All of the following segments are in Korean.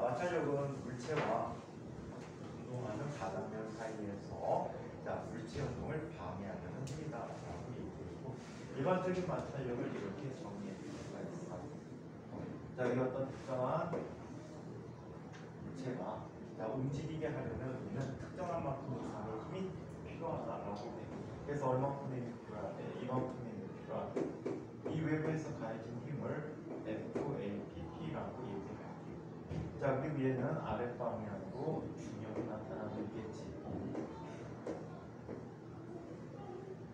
마찰력은 물체와 운동하는 바닥면 사이에서 물체 운동을 방해하는 힘이다라고 얘기했고, 일반적인 마찰력을 이렇게 정리해 줄 수가 있어. 여기 어떤 특정한 물체가 움직이게 하려면 우리는 특정한 만큼 이상의 힘이 필요하다라고 해. 그래서 얼마큼의 힘이 필요하대? 이만큼의 힘이 필요하대. 이 외부에서 가해진 힘을 FAPP라고 얘기할게요. 그리고 얘는 아랫방향으로 중력이 나타나고 있겠지.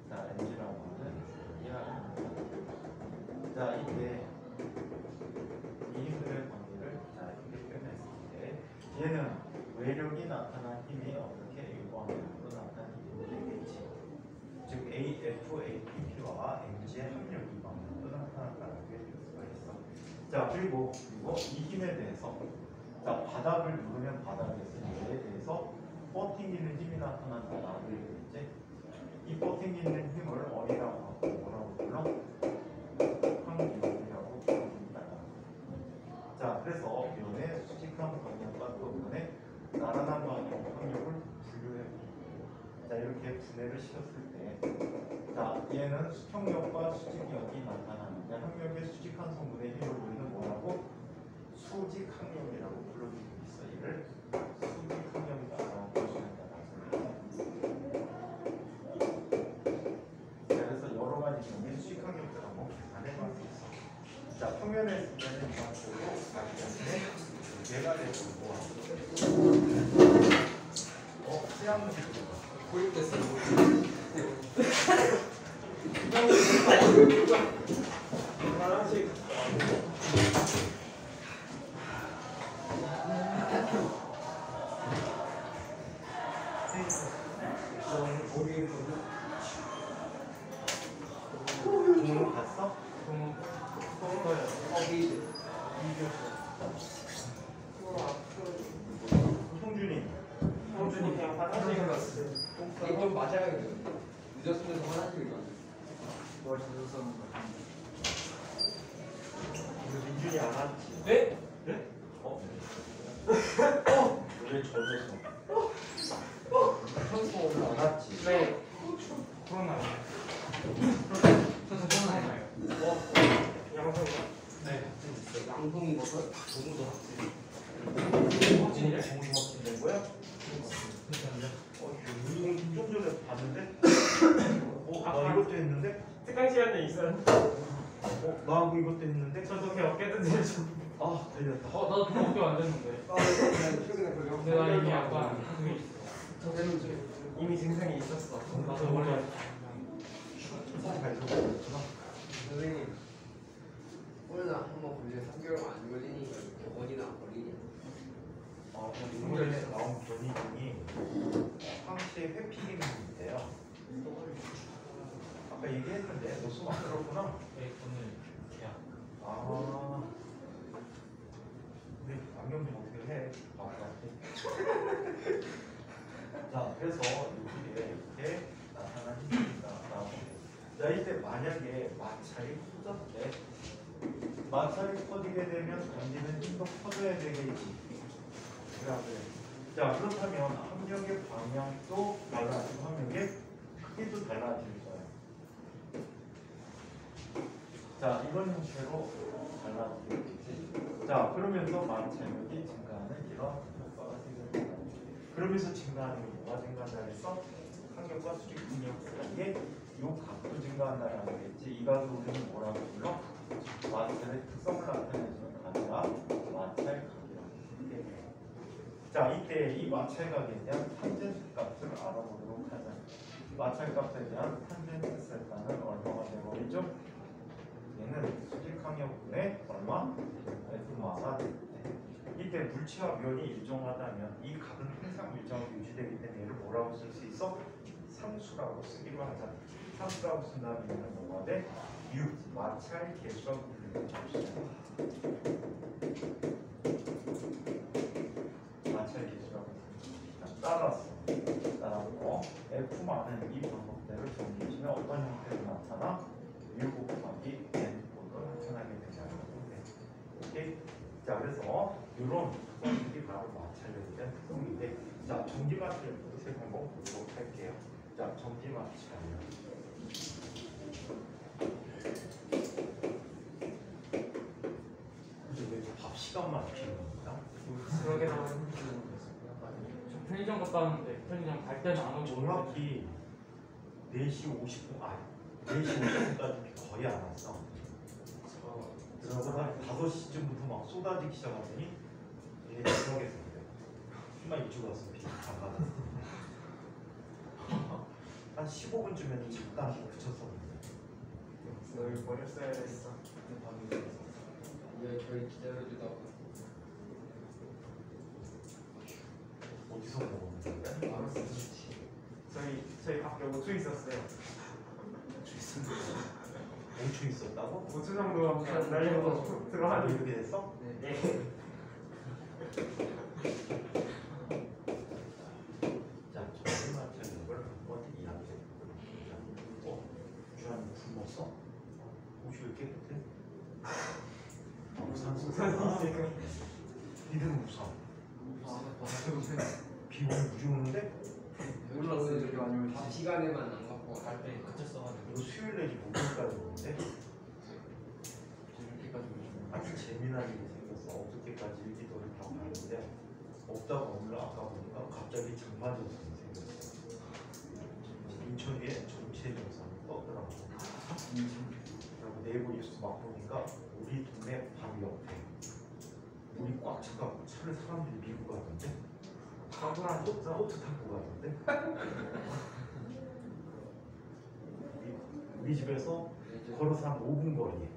Mg라고 하는 이하입니다. 이때 이 힘들의 관계를 이렇게 표현했을 때 얘는 외력이 나타난 힘이 어떻게 일방향으로 나타나게 되겠지. 즉 AFAPP와 Mg의 합력이 이방향으로 나타났다고 할 수가 있어. 그리고 이 힘에 대해서 바닥을 누르면 바닥에서 얘에 대해서 버팅기는 힘이 나타난다라고 얘기했지. 이 버팅기는 힘을 어디라고 하고 뭐라고 불러? 항력이라고 부릅니다. 그래서 면의 수직한 방향과 또 면의 나란한 방향 항력을 분류해 봅니다. 이렇게 분해를 시켰을 때 얘는 수평력과 수직력이 나타나는데 항력의 수직한 성분의 힘을 우리는 뭐라고? 수직항력이라고 불러주고 있어. 얘를 수직항력이라고 보시면 그래서 여러 가지 경우에 수직항력들 한번 계산해 볼 수 있어. 평면에 있을 때는 이만큼으로 가기 때문에 얘가 되고 수양문 고립됐어요. 하나씩 동물 봤어? 형준이 그냥 화장실 갔어. 이건 맞아야 돼. 늦었으면서 화장실 갔어. 뭘 늦었었는 거야? 민준이 안 왔지? 네? 네? 왜 젖었어? 선수 오늘 안 왔지? 네. 코로나요. 코로나요. 양성이요? 네. 양송인 거서 너무 확진이래? 정신 확진된 거야? 좀 전에 봤는데? 나 이것도 했는데? 특강 시간에 있었는데 나하고 이것도 했는데? 저도 그냥 어깨든지 좀. 들렸다. 나도 그냥 어깨 안 됐는데. 내가 이미 약간 그게 있어. 이미 증상이 있었어. 나도 원래. 선생님 오늘 한번 걸려 3개월 안 걸리니 원이나 안 걸리니? 인터넷에 나온 변이 중이 항체 회피 기능인데요. 아까 얘기했는데 너 수업 안 들었구나? 네, 오늘 계약. 근데 안경 좀 어떻게 해? 그래서 여기에 이렇게 나타난 힘입니다. 이때 만약에 마찰이 커졌대. 마찰이 커지게 되면 던지는 힘도 커져야 되겠지. 그렇다면 항력의 방향도 달라지고 항력의 크기도 달라질 거야. 이런 형태로 달라지겠지. 그러면서 마찰력이 증가하는 이런 효과가 생깁니다. 그러면서 증가하는 게 뭐가 증가한다 그랬어? 항력과 수직 능력 사이에 이 각도 증가한다라는 거겠지. 이 각을 우리는 뭐라고 불러? 마찰의 특성을 나타내주는 각이라 마찰각이라고 해요. 이때 이 마찰각에 대한 탄젠트 값을 알아보도록 하자. 마찰값에 대한 탄젠트 세타는 얼마가 되버리죠? 얘는 수직항력분의 얼마? F마가 될 때. 이때 물체와 면이 일정하다면 이 각은 항상 일정하게 유지되기 때문에 얘를 뭐라고 쓸 수 있어? 상수라고 쓰기로 하자. 상수라고 쓴다면 얘는 뭐가 돼? U, 마찰 개수가 불리는 접시다. 마찰 개수라고 씁니다. 따라서 F만은 이 방법대로 정리해주면 어떤 형태로 나타나? U 곱하기 N 으로 나타나게 되잖아요. 오케이? 자, 그래서 이런 특성들이 바로 마찰력에 대한 특성인데, 자, 전기 마찰력도 한번 보도록 할게요. 자, 전기 마찰력. 근데 왜 밥 시간만 피는 겁니다? 그러게 나오는 저 편의점 갔다 왔는데 편의점 갈 때는 안 오고 정확히 4시 50분, 4시 50분까지 거의 안 왔어. 그러다가 5시쯤부터 막 쏟아지기 시작하더니 얘 들어가겠어. 정말 이쪽 왔어. 안 받았어. 한 15분쯤에는 잠깐 그쳤었는데. 널 버렸어야 했어. 저희 기다려주다가 어디서 먹었는데? 알았어. 저희 밖에 5초 있었어요. 5초 있었다고? 5초 정도 날리고 들어가니 이렇게 됐어? 네. 자, 전기 마찰력을 한번 이야기해보자. 주한 굶었어? 옷이 왜 이렇게 깨끗해? 우산 쓰잖아. 니들은 우산. 비 오면 무지 오는데? 몰랐어요. 저기 아니면 밥 시간에만 안 갖고 갈 때 이거 수요일 내지 목요일까지 오는데? 아주 재미난 일이 생겼어. 어저께까지 일기도를 다 봤는데 없다가 오늘 아까 보니까 갑자기 장마전선이 생겼어. 인천 위에 전체 전선이 떴더라고. 그리고 네이버 뉴스 막 보니까 우리 동네 바로 옆에 물이 꽉 차가지고 차를 사람들이 밀고 가던데? 가구랑 보트 타고 가던데? 우리 집에서 걸어서 한 5분 거리에.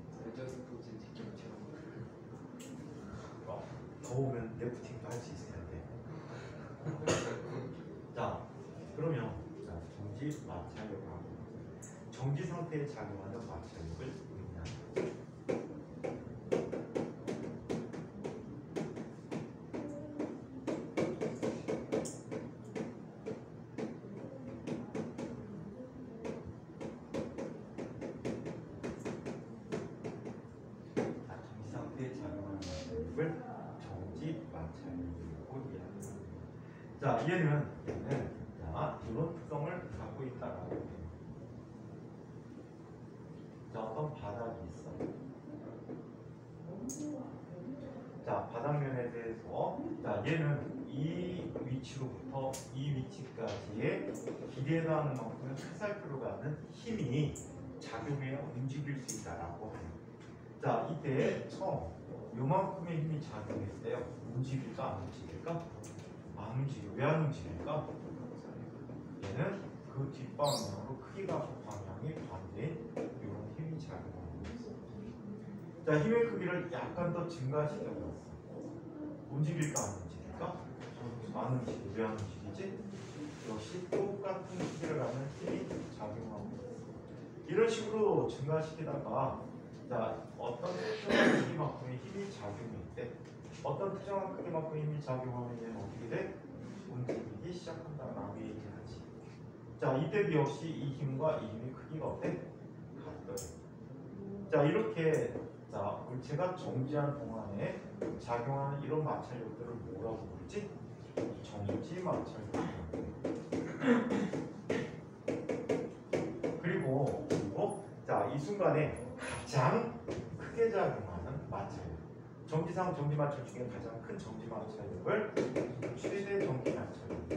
더우면 래프팅도 할 수 있을 텐데. 자, 그러면 자, 정지 마찰력하고 정지 상태에 작용하는 마찰력을 의미합니다. 자, 정지 상태에 작용하는 마찰력을 정지 마찰력이라고 이야기합니다. 자, 얘는 자, 이런 특성을 갖고 있다라고 해요. 자, 어떤 바닥이 있어. 자, 바닥면에 대해서 자, 얘는 이 위치로부터 이 위치까지의 길이에 해당하는 만큼의 화살표로 가는 힘이 작용해 움직일 수 있다라고 해요. 자, 이때 처음 요만큼의 힘이 작용했을 때요. 움직일까 안 움직일까? 안 움직여. 왜 안 움직일까? 얘는 그 뒷방향으로 크기가 방향이 반대인 이런 힘이 작용하고 있어. 자, 힘의 크기를 약간 더 증가시켜봤어. 움직일까 안 움직일까? 안 움직여. 왜 안 움직이지? 역시 똑같은 크기를 가는 힘이 작용하고 있어. 이런 식으로 증가시키다가 자, 어떤 특정한 크기만큼의 힘이 작용할 때 어떤 특정한 크기만큼의 힘이 작용하면 얘는 어떻게 돼? 움직이기 시작한다라고 얘기하지. 자, 이때도 역시 이 힘과 이 힘의 크기가 어때? 같더래. 자, 이렇게 자, 물체가 정지한 동안에 작용하는 이런 마찰력들을 뭐라고 부르지? 정지 마찰력. 그리고 자, 이 순간에 가장 크게 작용하는 마찰력. 정지상 정지 마찰 중에 가장 큰 정지 마찰력을 최대 정지 마찰력.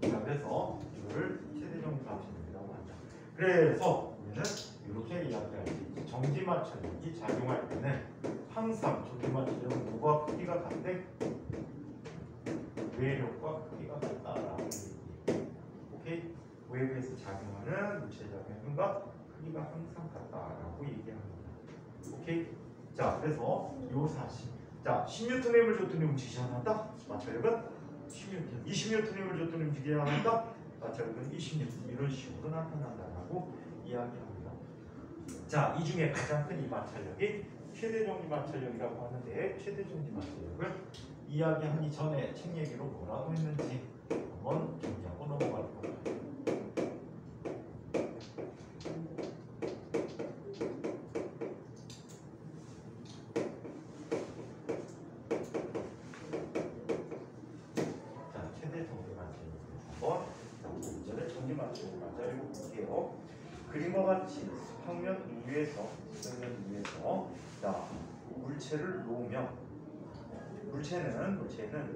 자, 그래서 이거를 최대 정지 마찰력이라고 한다. 그래서 우리는 이렇게 이야기할 수 있지. 정지 마찰력이 작용할 때는 항상 정지 마찰력은 뭐가 크기가 같대? 외력과 크기가 같다라고 얘기해. 오케이? 외부에서 작용하는 물체 작용의 힘과 크기가 항상 같다라고 얘기합니다. 오케이? 자, 그래서 요 사실. 자, 10N의 힘을 줬더니 움직이지 않았다? 마찰력은 10N. 20N의 힘을 줬더니 움직이지 않았다? 마찰력은 20N. 이런 식으로 나타난다라고 이야기합니다. 자, 이 중에 가장 큰 이 마찰력이 최대 정지 마찰력이라고 하는데 최대 정지 마찰력을 이야기하기 전에 책 얘기로 뭐라고 했는지 한번 정리하고 넘어갈 거예요. 되죠. 그림과 같이 수평면 위에서 자 물체를 놓으면 물체는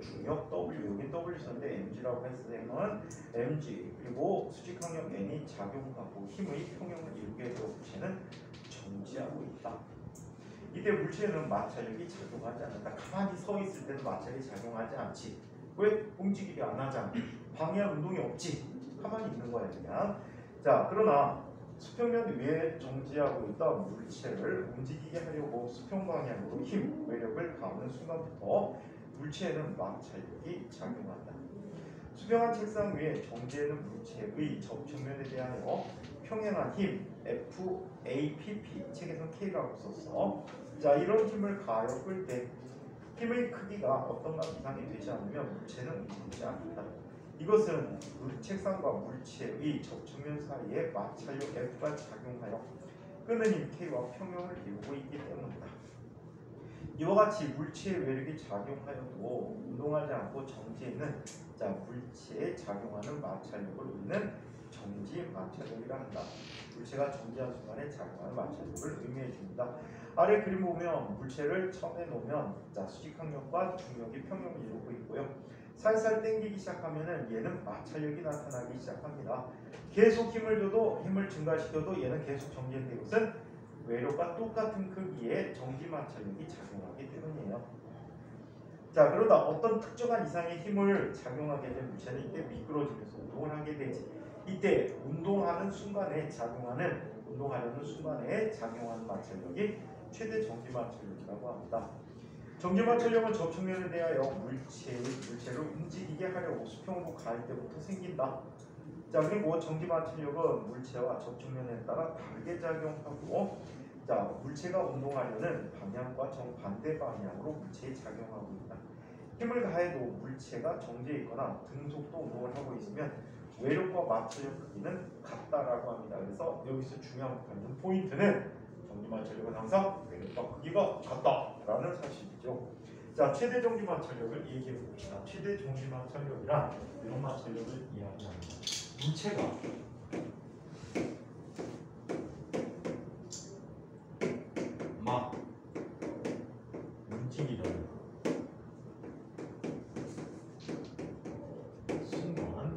중력 W, 여기 W선데 mg라고 했으면 mg 그리고 수직항력 n이 작용하고 힘의 평형을 이루게 해서 물체는 정지하고 있다. 이때 물체는 마찰력이 작용하지 않는다. 가만히 서 있을 때는 마찰이 작용하지 않지. 왜? 움직이지 안 하잖아. 방해할 운동이 없지. 가만히 있는 거야 그냥. 자 그러나 수평면 위에 정지하고 있다 물체를 움직이게 하려고 수평 방향으로 힘, 외력을 가하는 순간부터 물체에는 마찰력이 작용한다. 수평한 책상 위에 정지되는 물체의 접촉면에 대하여 평행한 힘 FAPP 책에서 K라고 썼어. 자 이런 힘을 가하여 끌 때 힘의 크기가 어떤 값 이상이 되지 않으면 물체는 움직이지 않는다. 이것은 책상과 물체의 접촉면 사이에 마찰력 F가 작용하여 끄는 힘 K와 평형을 이루고 있기 때문이다. 이와 같이 물체의 외력이 작용하여도 운동하지 않고 정지에 있는 물체에 작용하는 마찰력을 우리는 정지 마찰력이라 한다. 물체가 정지한 순간에 작용하는 마찰력을 의미해 줍니다. 아래 그림 보면 물체를 처음에 놓으면 수직항력과 중력이 평형을 이루고 있고요. 살살 당기기 시작하면은 얘는 마찰력이 나타나기 시작합니다. 계속 힘을 줘도 힘을 증가시켜도 얘는 계속 정지인데 이것은 외력과 똑같은 크기의 정지 마찰력이 작용하기 때문이에요. 자 그러다 어떤 특정한 이상의 힘을 작용하게 된 물체는 이때 미끄러지면서 운동을 하게 되지. 이때 운동하려는 순간에 작용하는 마찰력이 최대 정지 마찰력이라고 합니다. 정지 마찰력은 접촉면에 대하여 물체를 움직이게 하려고 수평으로 갈 때부터 생긴다. 자 그리고 정지 마찰력은 물체와 접촉면에 따라 다르게 작용하고 물체가 운동하려는 방향과 정반대 방향으로 물체에 작용하고 있다. 힘을 가해도 물체가 정지해 있거나 등속도 운동을 하고 있으면 외력과 마찰력 크기는 같다라고 합니다. 그래서 여기서 중요한 포인트는 정지 마찰력은 항상 외력과 크기가 같다라는 사실이죠. 자, 최대 정지 마찰력을 얘기해 봅시다. 최대 정지 마찰력이란 이런 마찰력을 이야기합니다. 물체가 막 움직이려는 순간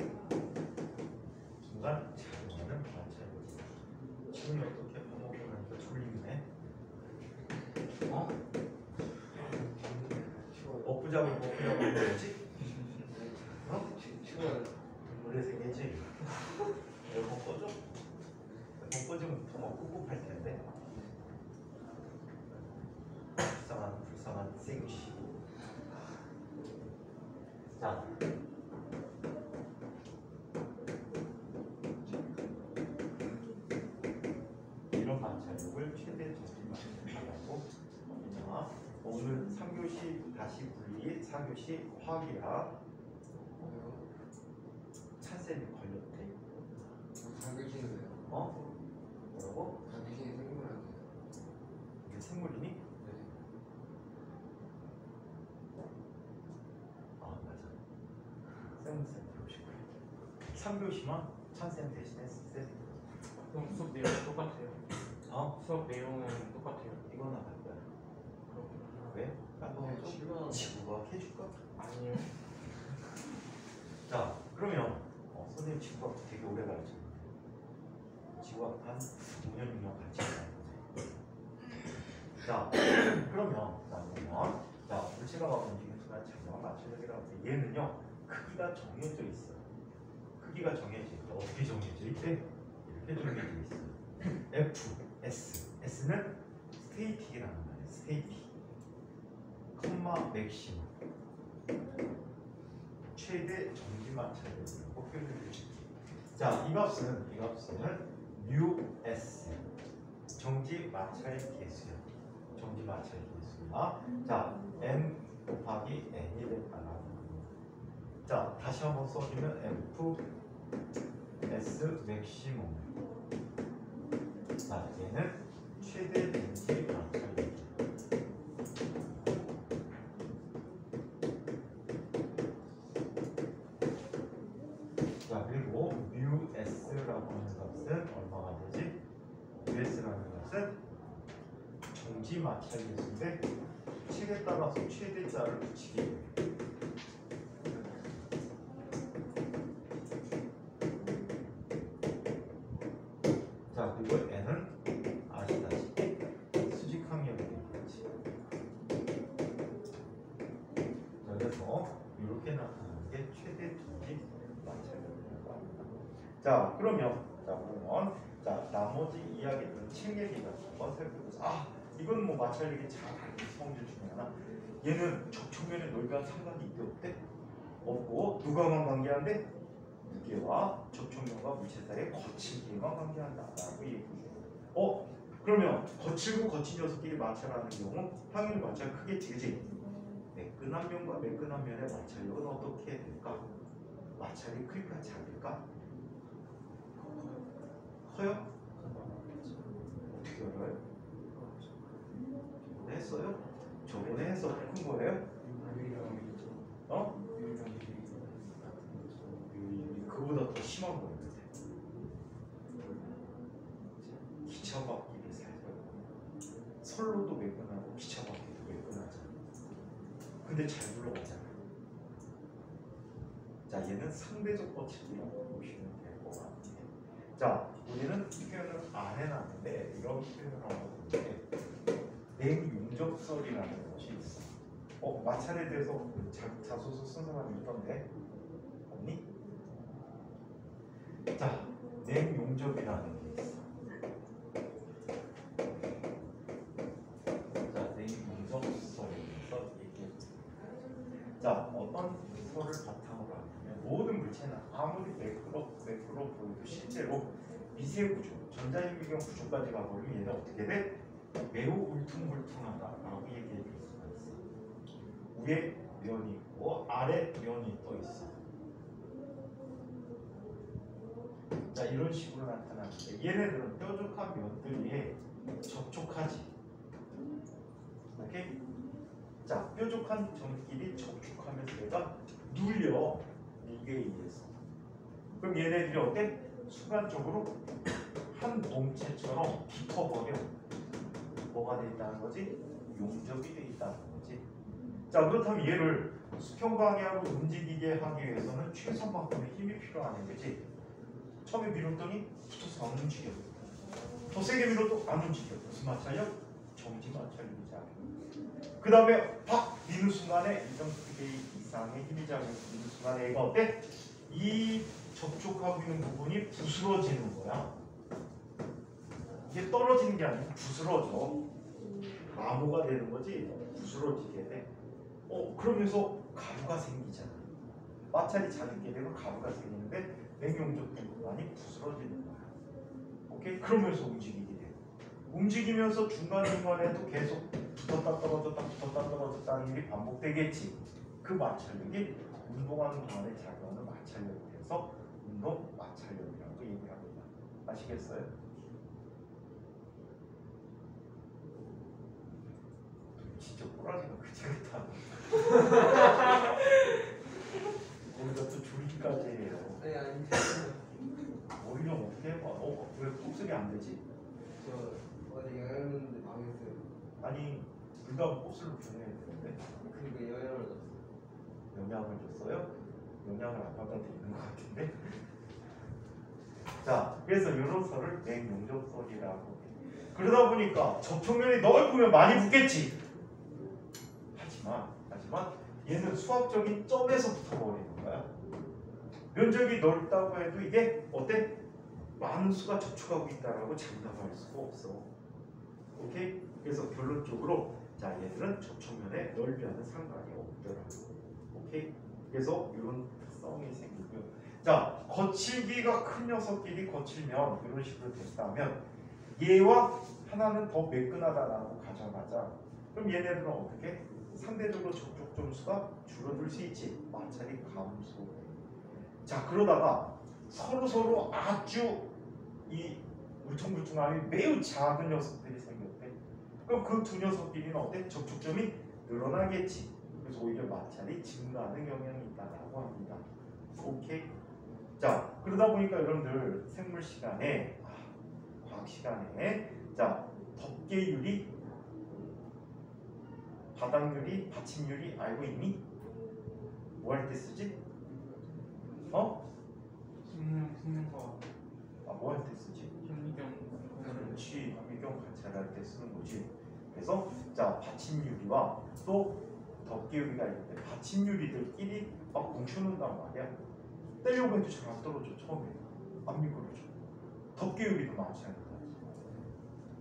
작용하는 마찰력. 지금 어떻게 먹으니까 졸리네. 먹부자고 뭐지? 원래 생기지? 에어컨 꺼줘? 에어컨 꺼지면 더 꿉꿉할 텐데. 불쌍한 생시. 자. 이런 마찰력을 최대 정지 마찰력이라고 합니다. 오늘 3교시 다시 분리 4교시 화학이야. 찬쌤이 걸렸대. 당근신은 왜요? 뭐라고? 당근신이 생물하네요. 이게 생물이니? 네. 맞아. 쌤 배우고 싶어요. 3교시만 찬쌤 대신했을 그럼 수업 내용은 똑같아요. 수업 내용은 똑같아요. 이거나 할 거야. 그렇구나. 왜? 지금 지구과학 해줄까? 아니요. 자, 그러면 선생님 지구과학 되게 오래 가르쳐. 지구과학 한 5년 6년 같이 가르쳐. 자, 그러면 물체가 막 움직이는 순간 작용한 마찰력이라고 하는데 얘는요 크기가 정해져 있어요. 크기가 정해져 있다. 어떻게 정해져 있대? 이렇게 정해져 있어요. F, S, S는 스테이틱이라는 말이에요. 스테이틱, 컴마 맥시멈, 최대 정지 마찰력이라고 표현을 해줍니다. 자, 이 값은 뮤 S, 정지 마찰 계수야. 정지 마찰 계수야. 자, M 곱하기 N이 됐다라는 겁니다. 자, 다시 한번 써주면 F, S 맥시멈. 자, 얘는 최대 정지 마찰력이야. 자, 그리고 뮤 S라고 하는 값은 이것은 정지 마찰계수인데 책에 따라서 최대자를 붙이기. 자, 그리고 n은 아시다시피 수직항력이 되겠지. 그래서 이렇게 나타나는 게 최대 두기 마찰력이라고 합니다. 자, 그러면 보면 나머지 이야기들은 책 얘기가 한번 살펴보자. 이건 뭐 마찰력이 잘 아는 성질 중에 하나. 얘는 접촉면의 넓이와 상관이 있대 없대? 없고 누가만 관계한대? 무게와 접촉면과 물체 사이의 거칠기만 관계한다라고 얘기해요. 그러면 거칠고 거친 녀석끼리 마찰하는 경우 항일 마찰 크겠지, 그지? 매끈한 면과 매끈한 면의 마찰력은 어떻게 될까? 마찰이 클까 작을까? 커요? 어떻게 알아요? 저번에 했어요? 저번에 해서 큰 거예요? 그보다 더 심한 거였는데 기차 바퀴를 살펴요. 선로도 매끈하고 기차 바퀴도 매끈하잖아. 근데 잘 굴러가잖아. 자, 얘는 상대적 거칠기라고 보시면 될 것 같아요. 자, 우리는 이 표현을 안 해놨는데 이런 표현을 하고 있는데 냉용접설이라는 것이 있어. 마찰에 대해서 자소서 쓴 사람이 있던데 없니? 자, 냉용접이라는 게 있어. 자, 냉용접설에서 얘기해보자. 자, 어떤 설을 바탕으로 하냐면 모든 물체는 아무리 매끄러 보여도 실제로 미세 구조, 전자인비경 구조까지 가버리면 얘는 어떻게 돼? 매우 울퉁불퉁하다라고 얘기해 줄 수가 있어. 위에 면이 있고 아래 면이 떠 있어. 자, 이런 식으로 나타나는데 얘네들은 뾰족한 면들에 접촉하지. 오케이? 자, 뾰족한 점끼리 접촉하면서 얘가 눌려. 이게 의해서. 그럼 얘네들이 어때? 순간적으로 한 몸체처럼 붙어버려. 뭐가 돼 있다는 거지? 용접이 돼 있다는 거지. 자, 그렇다면 얘를 수평 방향으로 움직이게 하기 위해서는 최소만큼의 힘이 필요하는 거지. 처음에 밀었더니 붙어서 안 움직여. 더 세게 밀어도 안 움직여. 무슨 마찰력? 정지 마찰력이지. 그 다음에 팍 미는 순간에 2.9배 이상의 힘이 작용해서 미는 순간에 얘가 어때? 이 접촉하고 있는 부분이 부스러지는 거야. 이게 떨어지는 게 아니고 부스러져. 마모가 되는 거지. 부스러지게 돼. 그러면서 가루가 생기잖아. 마찰이 잦게 되면 가루가 생기는데 냉용접 부분이 부스러지는 거야. 오케이? 그러면서 움직이게 돼. 움직이면서 중간중간에도 계속 붙었다 떨어졌다는 일이 반복되겠지. 그 마찰력이 운동하는 동안에 작용하는 마찰력이 돼서 운동 마찰력이라고 얘기를 합니다. 아시겠어요? 진짜 꼬라지가 그지 같아. 거기다 또 줄기까지 해요. 아니 오히려 어떻게 해봐. 왜 곱슬이 안 되지? 저 어제 영양했는데 망했어요. 아니 둘 다 곱슬로 변해야 되는데 그러니까 영양을 줬어. 영향을 줬어요? 영향을 안 받아도 있는 것 같은데. 자, 그래서 이런 설을 냉용접설이라고 해. 그러다 보니까 접촉면이 넓으면 많이 붙겠지. 하지만 얘는 수학적인 점에서 붙어버리는 거야. 면적이 넓다고 해도 이게 어때? 많은 수가 접촉하고 있다라고 장담할 수가 없어. 오케이? 그래서 결론적으로 자, 얘들은 접촉면의 넓이와는 상관이 없더라고. 오케이? 그래서 이런 특성이 생기고요. 자, 거칠기가 큰 녀석끼리 거칠면 이런 식으로 됐다면 얘와 하나는 더 매끈하다라고 가정하자. 그럼 얘네들은 어떻게? 상대적으로 접촉 점수가 줄어들 수 있지. 마찰이 감소. 자, 그러다가 서로 아주 이 울퉁불퉁함이 매우 작은 녀석들이 생겼대. 그럼 그 두 녀석끼리는 어때? 접촉점이 늘어나겠지. 그래서 오히려 마찰이 증가하는 경향이 있다라고 합니다. 오케이? 자, 그러다 보니까 여러분들 생물 시간에, 과학 시간에 자, 덮개유리, 바닥유리, 받침유리 알고 있니? 뭐 할 때 쓰지? 숨는거 뭐 할 때 쓰지? 그렇지. 미경 관찰할 때 쓰는 거지. 그래서 자 받침유리와 또 덮개유리가 있는데 받침유리들끼리 막 뭉쳐놓는단 말이야. 떼려고 해도 잘 안 떨어져. 처음에 안 미끄러져. 덮개유리도 마찬가지.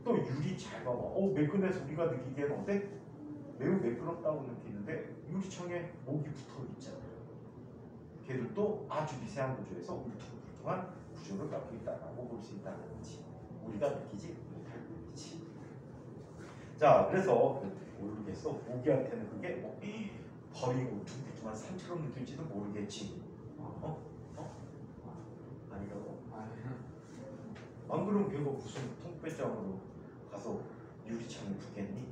또 유리 잘 봐봐. 매끈해서 우리가 느끼기에는 어때? 매우 매끄럽다고 느끼는데 유리창에 목이 붙어 있잖아. 걔들도 아주 미세한 구조에서 울퉁불퉁한 구조를 갖고 있다라고 볼 수 있다는 거지. 우리가 느끼지 못할 뿐이지. 자, 그래서 모르겠어. 모기한테는 그게 벌이 울퉁불퉁한 산처럼 느낄지도 모르겠지. 아니라고? 안 그러면 걔가 무슨 통배짱으로 가서 유리창에 붙겠니?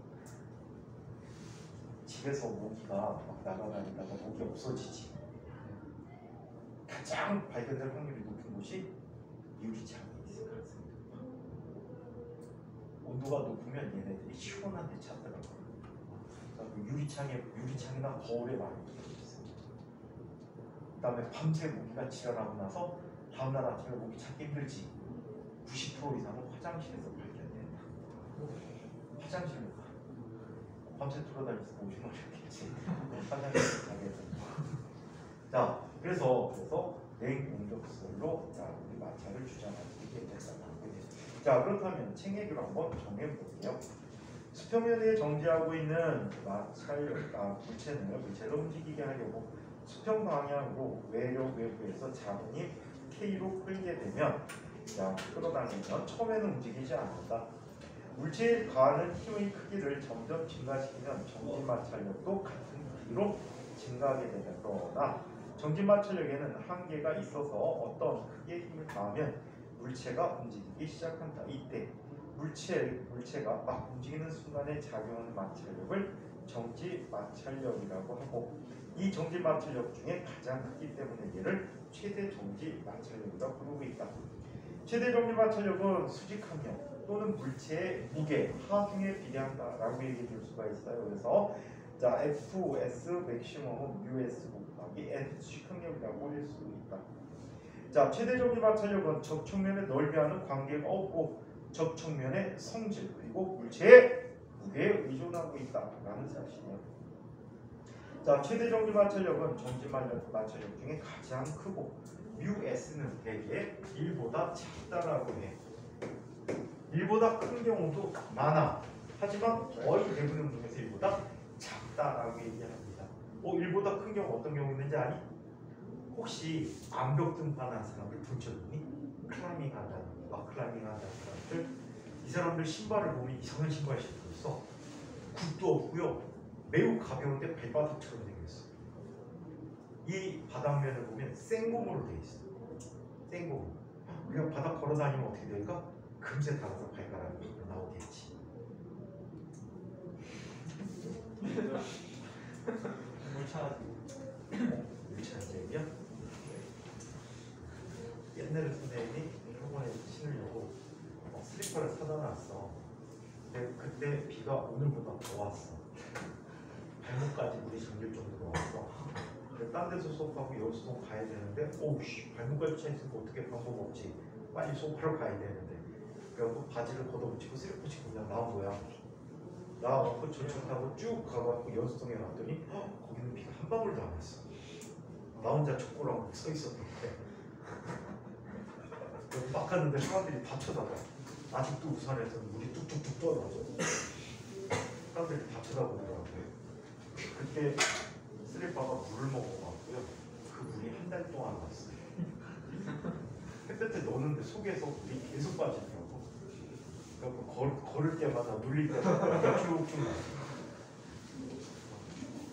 집에서 모기가 막 날아다니다가 모기 없어지지. 가장 발견될 확률이 높은 곳이 유리창에 있을 가능성이 높아. 온도가 높으면 얘네들이 시원한 데 찾더라고. 유리창이나 거울에 많이 붙어있어. 그다음에 밤새 모기가 지랄하고 나서 다음날 아침에 모기 찾기 힘들지. 90% 이상은 화장실에서 발견된다. 화장실로 가. 밤새 돌아다니면서 모기 말이겠지. 화장실에서 가게 된다. 자, 그래서 냉공격설로 자 우리 마찰을 주장할 수 있게 됐다. 자, 그렇다면 챙기기로 한번 정해볼게요. 수평면에 정지하고 있는 물체를 움직이게 하려고 수평 방향으로 외부에서 작은 힘 K로 끌게 되면, 자, 끌어당기면 처음에는 움직이지 않는다. 물체에 가하는 힘의 크기를 점점 증가시키면 정지 마찰력도 같은 크기로 증가하게 되거나, 정지 마찰력에는 한계가 있어서 어떤 크기의 힘을 가하면 물체가 움직이기 시작한다. 이때 물체가 막 움직이는 순간에 작용하는 마찰력을 정지 마찰력이라고 하고, 이 정지 마찰력 중에 가장 크기 때문에 얘를 최대 정지 마찰력이라고 부르고 있다. 최대 정지 마찰력은 수직함력 또는 물체의 무게, 하중에 비례한다라고 얘기해 줄 수가 있어요. 그래서 자, FS 맥시멈은 US 곱하기 N 수직항력이라고 할 수 있다. 자, 최대 정지 마찰력은 접촉면의 넓이와는 관계가 없고 접촉면의 성질 그리고 물체의 무게에 의존하고 있다라는 사실이에요. 자, 최대 정지 마찰력은 정지 마찰력 중에 가장 크고 μs는 대개 1보다 작다라고 해. 1보다 큰 경우도 많아. 하지만 거의 대부분 중에서 1보다 작다라고 얘기합니다. 1보다 큰 경우 어떤 경우 있는지 아니? 혹시 암벽 등반하는 사람들 본 적 있니? 클라이밍 한다는 사람들, 이 사람들 신발을 보면 이상한 신발 신고 있어. 굽도 없고요, 매우 가벼운데 발바닥처럼 생겼어. 이 바닥면을 보면 생고무로 되어 있어. 생고무. 우리가 바닥 걸어 다니면 어떻게 될까? 금세 닿아서 발가락이 나오겠지. 물차 얘기야? 옛날에 선생님이 학원에 신으려고 슬리퍼를 사다 놨어. 근데 그때 비가 오늘보다 더 왔어. 발목까지 물이 잠길 정도로 왔어. 딴 데서 수업하고 여기 수업 가야 되는데, 발목까지 차 있으니까 어떻게 방법 없지. 빨리 수업하러 가야 되는데. 그래갖고 바지를 걷어붙이고 슬리퍼 신고 그냥 나온 거야. 나와갖고 전철 타고 쭉 가갖고 연수동에 갔더니 거기는 비가 한 방울도 안 왔어. 나 혼자 족구랑 서 있었는데 막 갔는데 사람들이 다 쳐다봐. 아직도 우산에서 물이 뚝뚝뚝 떨어져. 사람들이 다 쳐다보더라고요. 그때 슬리퍼가 물을 먹어갖고요, 그 물이 한 달 동안 왔어요. 햇볕에 넣는데 속에서 물이 계속 빠지더라고. 그래서 걸을 때마다 눌릴 때마다 쭉쭉 나왔어요.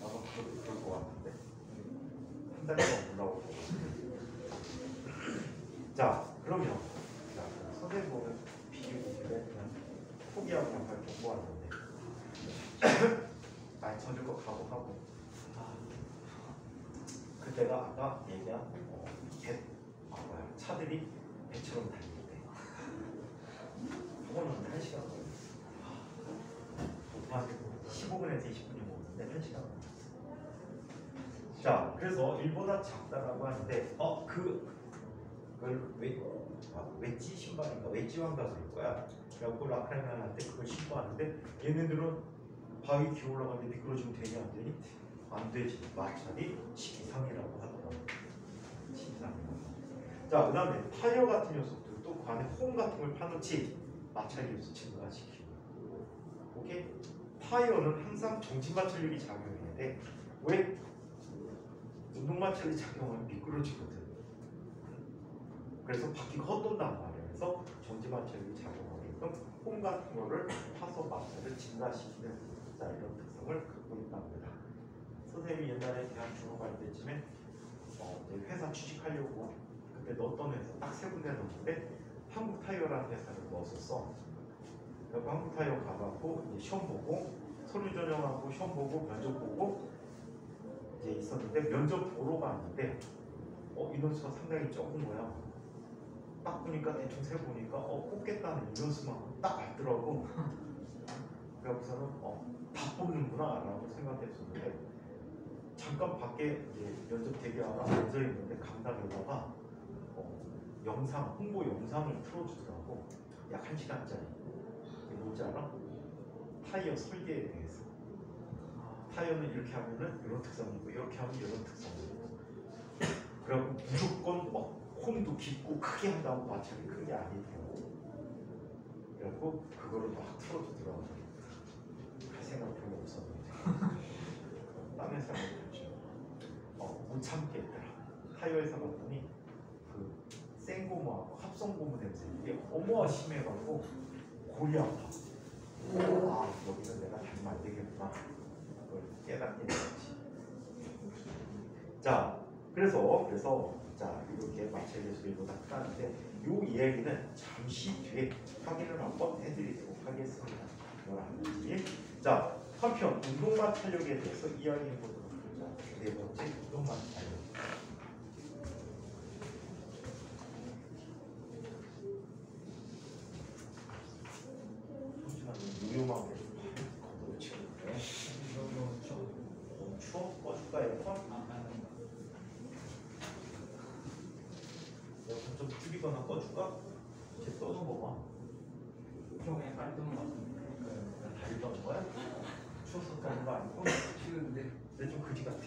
나도 그럴 것 같은데 한 달 동안 올라오고. 자, 그러면 선생님 보면 비유기를 그냥 포기하고 그냥 발 쫓고 왔는데 아니 젖을 거 각오하고, 그때가 아까 얘기한 차들이 배처럼 달릴 때 학원 오는데 1시간 걸렸어. 한 15분에서 20분이 모으는데 1시간 걸렸어. 자, 그래서 1보다 작다라고 하는데 그걸 웨지 신발인가 웨지 왕가 그럴 거야. 그래갖고 라크라이만한테 그걸 신고하는데 얘네들은 바위 기어 올라가는데 미끄러지면 되니 안 되니? 안 되지. 마찰이 12상이라고 하더라고. 12상. 자, 그 다음에 타이어 같은 녀석들도 그 안에 홈 같은 걸 파놓지 마찰이 없어 증가시키고. 오케이? 타이어는 항상 정지 마찰력이 작용해야 돼. 왜? 운동 마찰이 작용하면 미끄러지거든. 그래서 바퀴가 헛돈단 말이야. 그래서 정지 마찰력이 작용하게끔 홈 같은 거를 파서 마찰을 증가시키는 자 이런 특성을 갖고 있답니다. 선생님이 옛날에 대학 졸업할 때쯤에 이제 회사 취직하려고 그때 넣었던 회사 딱 3군데 넣었는데 한국 타이어라는 회사를 넣었었어. 그래서 한국 타이어 가갖고 이제 시험 보고 서류 전형하고 시험 보고 면접 보고 이제 있었는데 면접 보러 갔는데 인원수가 상당히 적은 거야. 딱 보니까 대충 세 보니까 뽑겠다는 인원수만 딱 왔더라고. 그래서는 다 뽑는구나 라고 생각했었는데 잠깐 밖에 이제 면접 대기하러 앉아 있는데 강당에다가 영상 홍보 영상을 틀어주더라고. 약 1시간짜리. 뭔지 알아? 타이어 설계에 대해서. 타이어는 이렇게 하면은 이런 특성이 있고 이렇게 하면 이런 특성이 있고. 그래갖고 무조건 홈도 깊고 크게 한다고 마찰이 큰 게 아니더라고. 그래갖고 그거를 막 틀어주더라고. 할 생각 별로 없었는데. 딴 회사 갔죠. 못 참겠더라. 타이어에서 봤더니 그 생고무하고 합성고무 냄새 이게 심해갖고 골이 아파. 여기는 내가 다니면 안 되겠구나. 그걸 깨닫게 되었지. 자, 그래서 자 이렇게 마찰 계수일보다 크다는데 이 이야기는 잠시 뒤에 확인을 한번 해드리도록 하겠습니다. 뭘 아는지. 자, 한편 운동 마찰력에 대해서 이야기해 보도록 하자. 네 번째 운동 마찰력. 무료만 건드려 치는데 너무 추워? 꺼줄까 에어컨? 에어컨 좀 줄이거나 꺼줄까? 쟤 떠는 거 봐. 좀 약간 뜨는 것 같은데. 그냥 다리 떠는 거야? 추워서 떠는 거 아니고? 치는데. 근데 좀 그지 같아.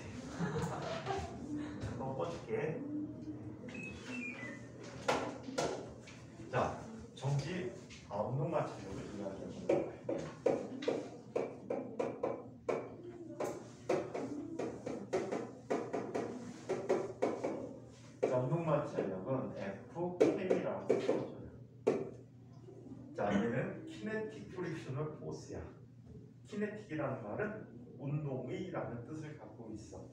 잠깐만 꺼줄게. 자, 정지 운동 마찰력을 이야기하는 거예요. 운동 마찰력은 FK라고 써줘요. 자, 얘는 키네틱 프릭셔널 포스야. 키네틱이라는 말은 운동의라는 뜻을 갖고 있어.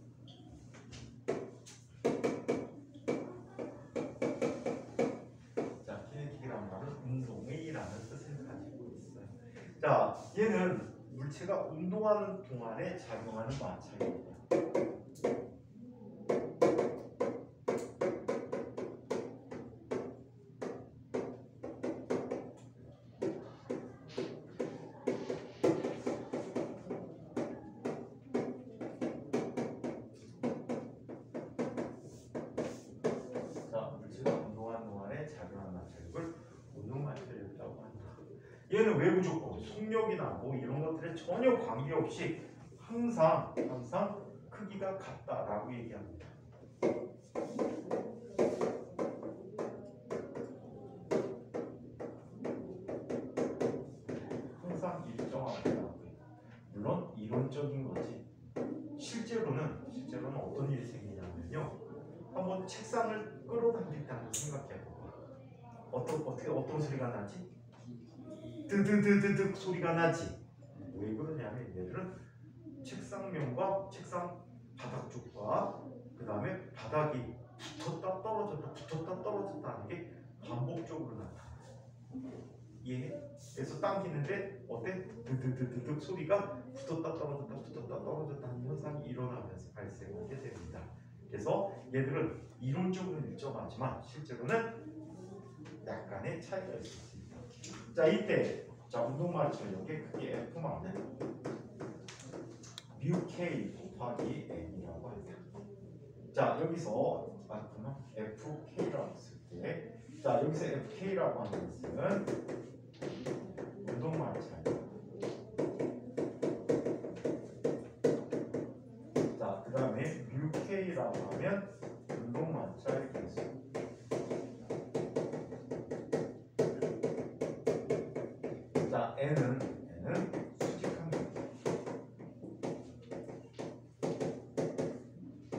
자, 키네틱이라는 말은 운동의라는 뜻을 가지고 있어요. 자, 얘는 물체가 운동하는 동안에 작용하는 마찰입니다. 얘는 외부 조건, 속력이나 뭐 이런 것들에 전혀 관계없이 항상 크기가 같다라고 얘기합니다. 항상 일정하다고 해요. 물론 이론적인 거지. 실제로는 어떤 일이 생기냐면요. 한번 책상을 끌어당길 때 한번 생각해봐봐. 어떤 소리가 나지? 드드드드득 소리가 나지. 왜 그러냐면 얘들은 책상면과 책상 바닥 쪽과 그 다음에 바닥이 붙었다 떨어졌다 하는 게 반복적으로 나타나. 이해해? 그래서 당기는데 어때? 드드드드득 소리가 붙었다 떨어졌다 하는 현상이 일어나면서 발생하게 됩니다. 그래서 얘들은 이론적으로는 일정하지만 실제로는 약간의 차이가 있습니다. 자, 이때 자, 운동 마찰력이 그게 F만은 뮤 K 곱하기 N이라고 합니다. 자, 여기서 그러면 FK라고 쓸게. 자, 여기서 FK라고 하는 것은 운동 마찰력. 자, 그 다음에 뮤 K라고 하면 운동 마찰 계수. 자, N은 수직한 격.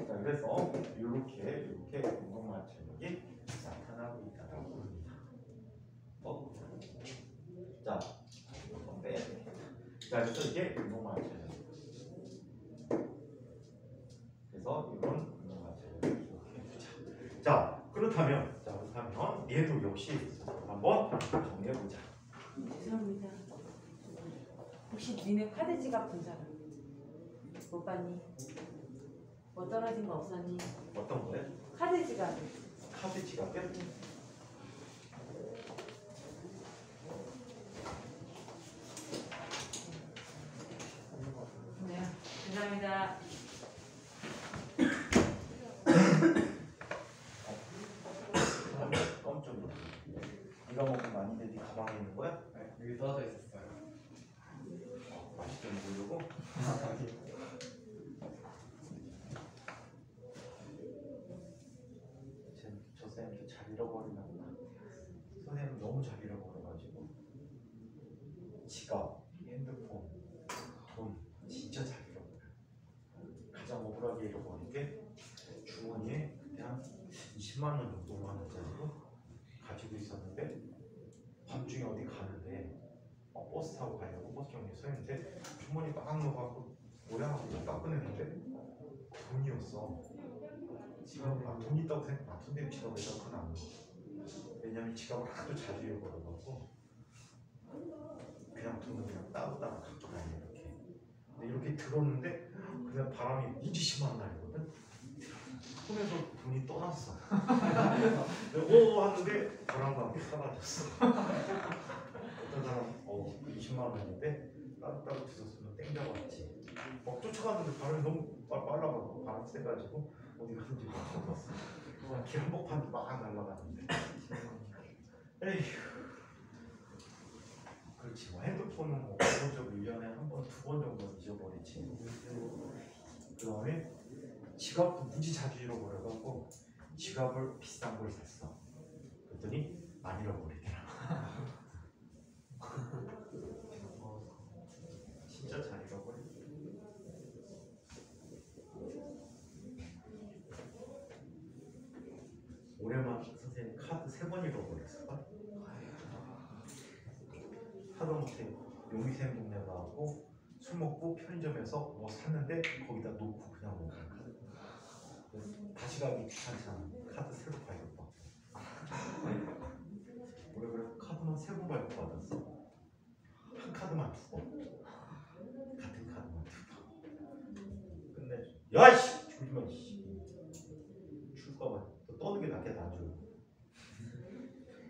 자, 그래서 이렇게 운동 마찰력이 나타나고 있다라고 합니다. 자, 한번 빼야 되겠다. 자, 그래서 이게 운동 마찰력. 그래서 이런 운동 마찰력을 기억해주자. 자, 그렇다면 얘도 역시 한번 정리해보자. 죄송합니다. 혹시 니네 카드 지갑 본 사람? 못 봤니? 뭐 떨어진 거 없었니? 어떤 거예요? 카드 지갑. 카드 지갑에? 네, 죄송합니다. 껌좀 네가 먹은 많이들 네 가방에 있는 거야? 네, 여기 떨어져 있었어요. 맛있게 먹으려고? 저 쌤도 잘 잃어버리나 보다. 선생님 너무 잘 잃어버려가지고 지갑, 핸드폰, 돈 진짜 잘 잃어버려요. 가장 억울하게 잃어버린 게 주머니에 그때 한 20만 원 정도, 5만 원짜리로 가지고 있었는데 밤중에 어디 가는데 버스 타고 가려고 버스 정류에 서 있는데 주머니 막 넣어갖고 뭐야 하고 딱 꺼냈는데 돈이었어. 지갑 돈 있다고 생각. 선생님 지갑에다 그건 안 넣어. 왜냐면 지갑을 하도 자주 잃어버려갖고 그냥 돈을 그냥 따로따로 갖고 다녀 이렇게. 근데 이렇게 들었는데 그냥 바람이 무지 심한 날이거든. 손에서 돈이 떠났어. 오 하는데 바람과 함께 사라졌어. 어떤 사람 20만 원인데 따로따로 주웠으면 땡겨봤지. 막 쫓아갔는데 바람이 너무 빨라가지고 바람 세가지고 어디 갔는지 모르겠어. 길 한복판도 막 날아가는데. 에휴. 그렇지. 뭐 핸드폰은 뭐 기본적으로 1년에 한 번, 2번 정도 잊어버리지. 그 다음에 지갑도 무지 자주 잃어버려갖고 지갑을 비싼 걸 샀어. 그랬더니 안 잃어버리더라. 진짜 잘 잃어버려. 올해만 선생님 카드 3번 잃어버렸어. 하다못해 용의생 동네 가고 술 먹고 편의점에서 뭐 샀는데 거기다 놓고 그냥 온 거야. 다시 가기 귀찮잖아. 카드 새로 발급받고. 올해 그래서 카드만 3번 발급받았어. 한 카드만 2번. 같은 카드만 2번. 끝내. 야이씨! 줄이면 줄까봐 또 떠는 게 낫겠다 안 줄.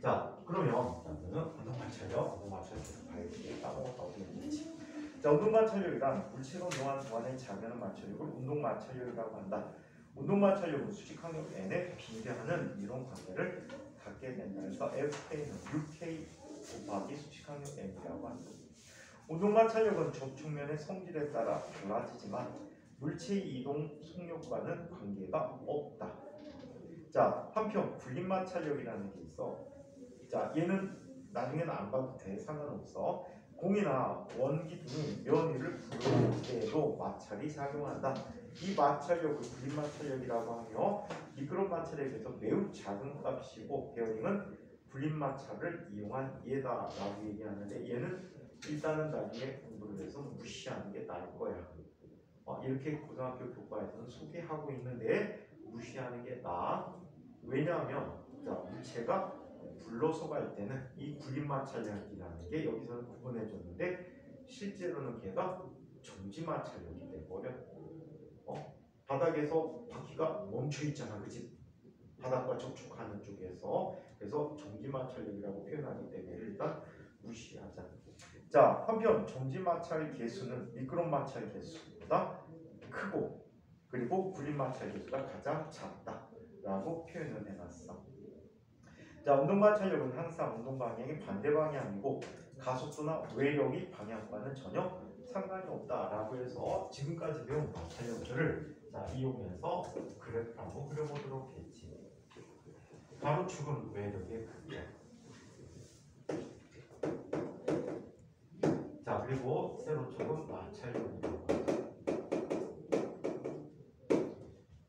자 그러면 운동 마찰력 계속 봐야지. 까먹었다 어떻게 되지? 자 운동 마찰력이란 물체로 운동하는 동안에 작용하는 마찰력을 운동 마찰력이라고 한다. 운동 마찰력은 수직 항력 n에 비례하는 이론 관계를 갖게 된다. 그래서 Fk는 UK 곱하기 수직 항력 n이라고 한다. 운동 마찰력은 접촉면의 성질에 따라 달라지지만 물체의 이동 속력과는 관계가 없다. 자 한편 불림 마찰력이라는 게 있어. 자 얘는 나중에는 안 봐도 돼. 상관없어. 공이나 원기 등이 면 위를 불러올 때에도 마찰이 작용한다. 이 마찰력을 불림 마찰력이라고 하며 미끄럼 마찰력에서 매우 작은 값이고 베어링은 불림 마찰을 이용한 예다라고 얘기하는데 얘는 일단은 나중에 공부를 해서 무시하는 게 나을 거야. 이렇게 고등학교 교과에서는 소개하고 있는데 무시하는 게 나아. 왜냐하면 자, 물체가 불러서 갈 때는 이 불림 마찰력이라는 게 여기서는 구분해 줬는데 실제로는 걔가 정지 마찰력이 돼버려. 바닥에서 바퀴가 멈춰 있잖아, 그치? 바닥과 접촉하는 쪽에서. 그래서 정지 마찰력이라고 표현하기 때문에 일단 무시하자. 자, 한편 정지 마찰 개수는 미끄럼 마찰 개수보다 크고 그리고 굴림 마찰 개수가 가장 작다라고 표현을 해놨어. 자, 운동 마찰력은 항상 운동 방향이 반대 방향이고 가속도나 외력이 방향과는 전혀 상관이 없다라고 해서 지금까지 배운 마찰력들을 자, 이용해서 그래프를 한번 그려보도록 했지. 가로축은 외력의 크기야. 자, 그리고 세로축은 마찰력이라고 하죠.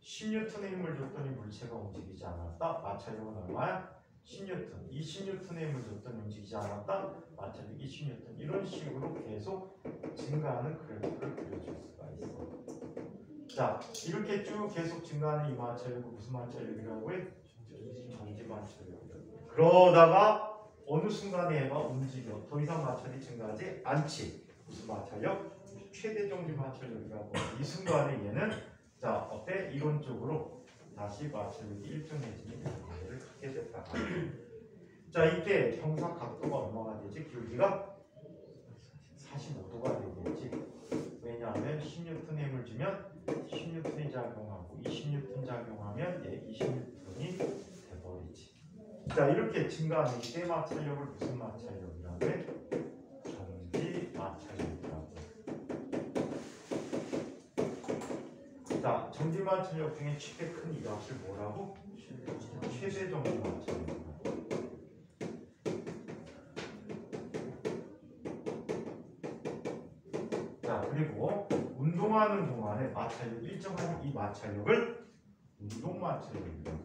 10N의 힘을 줬더니 물체가 움직이지 않았다. 마찰력은 얼마야? 10N. 이 10N의 힘을 줬더니 움직이지 않았다. 마찰력 20N. 이런 식으로 계속 증가하는 그래프를 그려줄 수가 있어. 자, 이렇게 쭉 계속 증가하는 이 마찰력은 무슨 마찰력이라고 해? 정지 마찰력이라고. 그러다가 어느 순간에 얘가 움직여. 더 이상 마찰이 증가하지 않지. 무슨 마찰력? 최대 정지 마찰력이라고. 이 순간에 얘는 자, 어때? 이론적으로 다시 마찰력이 일정해지는 관계를 갖게 됐다. 자, 이때 평사 각도가 얼마가 되지? 기울기가 45도가 되겠지. 왜냐하면 10N의 힘을 주면 10N이 작용하고 20N 작용하면 얘 20N이 돼버리지. 자, 이렇게 증가하는 이때 마찰력을 무슨 마찰력이라고 해? 정지 마찰력이라고 해. 자, 정지 마찰력 중에 최대 큰 이 값을 뭐라고? 최대 정지 마찰력. 자, 그리고 운동하는 동안에 마찰력 일정한 이 마찰력을 운동 마찰력이라고 해.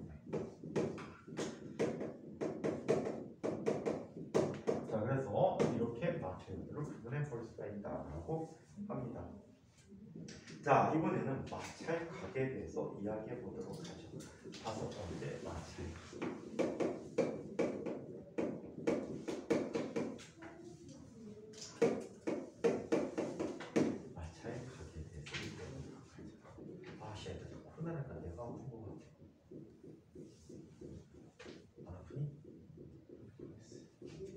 자, 그래서 이렇게 마찰력을 구분해 볼 수가 있다라고 합니다. 자, 이번에는 마찰 각에 대해서 이야기해 보도록 하죠. 5번째 마찰. 마찰 각에 대해서 이야기해 보도록 하죠. 아, 씨, 코로나니까 내가 아픈 거 같아. 안 아프니?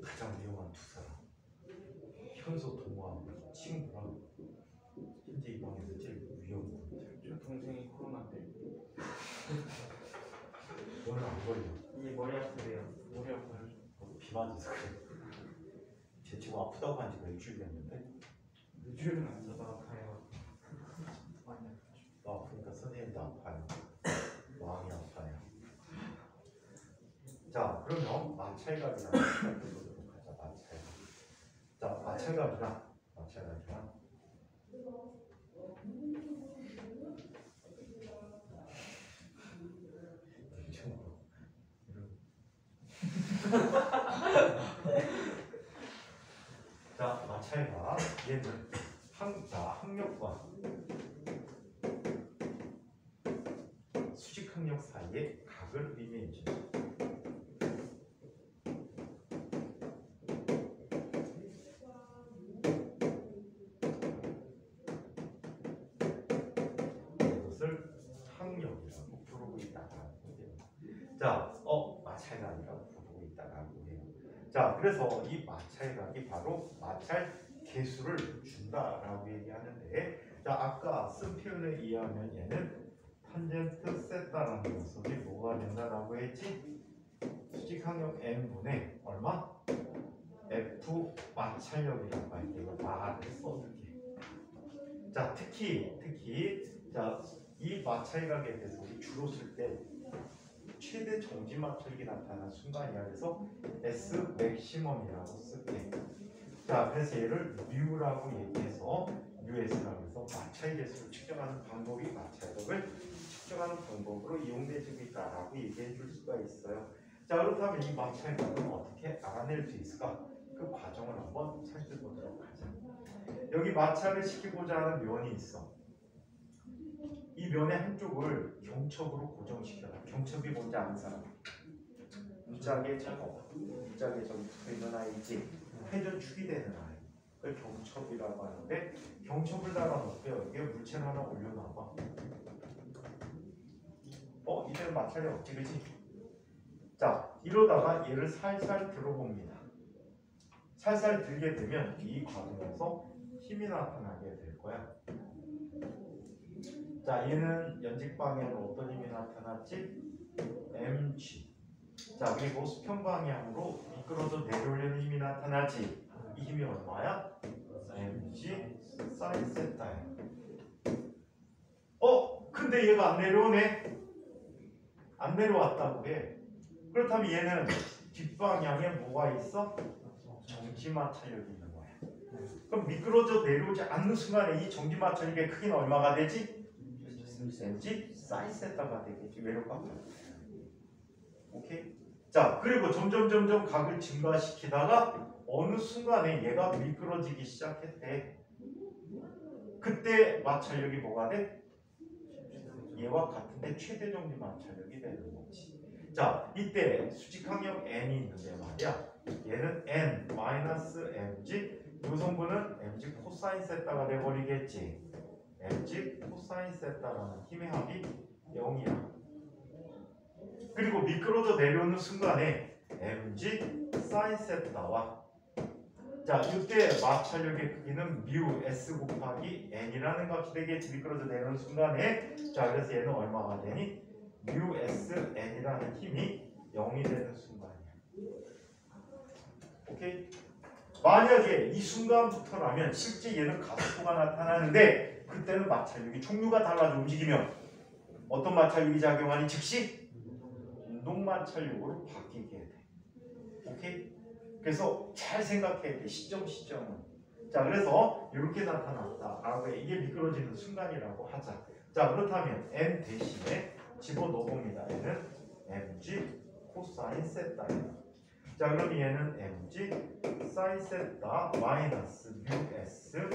가장 위험한 두 사람. 현소 동호하고 친구랑 현재 이 방에서 제일 위험한 분들. 저 동생이 코로나인데 오늘 안 걸려. 이 머리 아프대요. 머리 아파요. 비 맞아서 그래. 제 친구 아프다고 한 지가 일주일 됐는데 일주일은 안 자다가 가요. 많이 아프죠. 나 아프니까 선생님도 아파요. 마음이 아파요. 자, 그러면 마찰각이라는 걸 살펴보도록 하자. 마찰각. 자, 마찰각이란 자, 마찰각 얘는 항력과 수직 항력 사이의 각을 의미해 줍니다. 이것을 항력이라고 부르고 있다라고 해요. 자, 마찰각이라고 부르고 있다라고 해요. 자, 그래서 이 마찰각이 바로 마찰 개수를 준다라고 얘기하는데, 자, 아까 쓴 표현에 의하면 얘는 탄젠트 세타라는 녀석이 뭐가 된다라고 했지? 수직 항력 n분의 얼마? F 마찰력이라고 할게. 이거 말을 써줄게. 자, 특히 자, 이 마찰각에 대해서 우리 주로 쓸 때 최대 정지 마찰력이 나타나는 순간이야. 그래서 S 맥시멈이라고 쓸게. 자, 그래서 얘를 뮤라고 얘기해서 US라고 해서 마찰 개수를 측정하는 방법이 마찰력을 측정하는 방법으로 이용되고 있다라고 얘기해 줄 수가 있어요. 자, 그렇다면 이 마찰각은 어떻게 알아낼 수 있을까? 그 과정을 한번 살펴보도록 하자. 여기 마찰을 시키고자 하는 면이 있어. 이 면의 한쪽을 경첩으로 고정시켜라. 경첩이 뭔지 아는 사람? 문짝에 문짝에 저기 붙어있는 아이지. 회전축이 되는 아이. 그걸 경첩이라고 하는데, 경첩을 달아놓고요. 여기에 물체를 하나 올려놔봐. 이때는 마찰력 없지, 그치? 자, 이러다가 얘를 살살 들어봅니다. 살살 들게 되면 이 과정에서 힘이 나타나게 될 거야. 자, 얘는 연직 방향으로 어떤 힘이 나타났지? mg. 자, 그리고 수평 방향으로 미끄러져 내려오려는 힘이 나타나지. 이 힘이 얼마야? mg sin 세타야. 근데 얘가 안 내려오네. 안 내려왔다고 해. 그렇다면 얘는 뒷방향에 뭐가 있어? 정지마찰력이 있는 거야. 그럼 미끄러져 내려오지 않는 순간에 이 정지마찰력의 크기는 얼마가 되지? mg sin 세타가 되겠지. 외력과 오케이? 자, 그리고 점점 각을 증가시키다가 어느 순간에 얘가 미끄러지기 시작했대. 그때 마찰력이 뭐가 돼? 얘와 같은데 최대 정지 마찰력이 되는 거지. 자, 이때 수직항력 n이 있는데 말이야. 얘는 n-mg, 이 성분은 mg 코사인 세타가 돼버리겠지. mg 코사인 세타라는 힘의 합이 0이야. 그리고 미끄러져 내려오는 순간에 mg 사인 세타와 자, 이때 마찰력의 크기는 μ s 곱하기 n이라는 값이 되겠지. 미끄러져 내려오는 순간에. 자, 그래서 얘는 얼마가 되니? μ s n이라는 힘이 0이 되는 순간이야. 오케이? 만약에 이 순간부터라면 실제 얘는 가속도가 나타나는데 그때는 마찰력이 종류가 달라져 움직이면 어떤 마찰력이 작용하니 즉시 운동 마찰력으로 바뀌게 돼. 오케이? 그래서 잘 생각해야 돼. 시점은. 자, 그래서 이렇게 나타났다. 이게 미끄러지는 순간이라고 하자. 자, 그렇다면 n 대신에 집어넣어봅니다. 얘는 mg 코사인 세타예요. 자, 그럼 얘는 mg 사인 세타 마이너스 μ s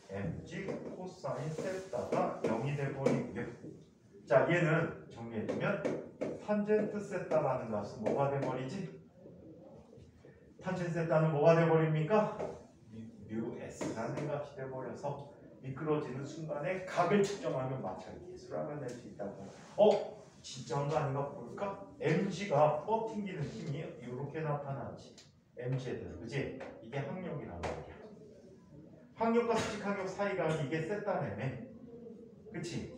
mg 코사인 세타가 0이 돼버리고요. 자, 얘는 정리해주면 탄젠트 세타라는 값은 뭐가 돼버리지? 탄젠트 세타는 뭐가 돼버립니까? μ s라는 값이 돼버려서 미끄러지는 순간에 각을 측정하면 마찰 계수를 알아낼 수 있다고. 진짜 한 거 아닌가 볼까? mg가 뻗팅기는 힘이 이렇게 나타나지. mg에 대해서, 그지? 이게 항력이라고 하죠. 항력과 수직항력 사이가 이게 세타네매. 그치?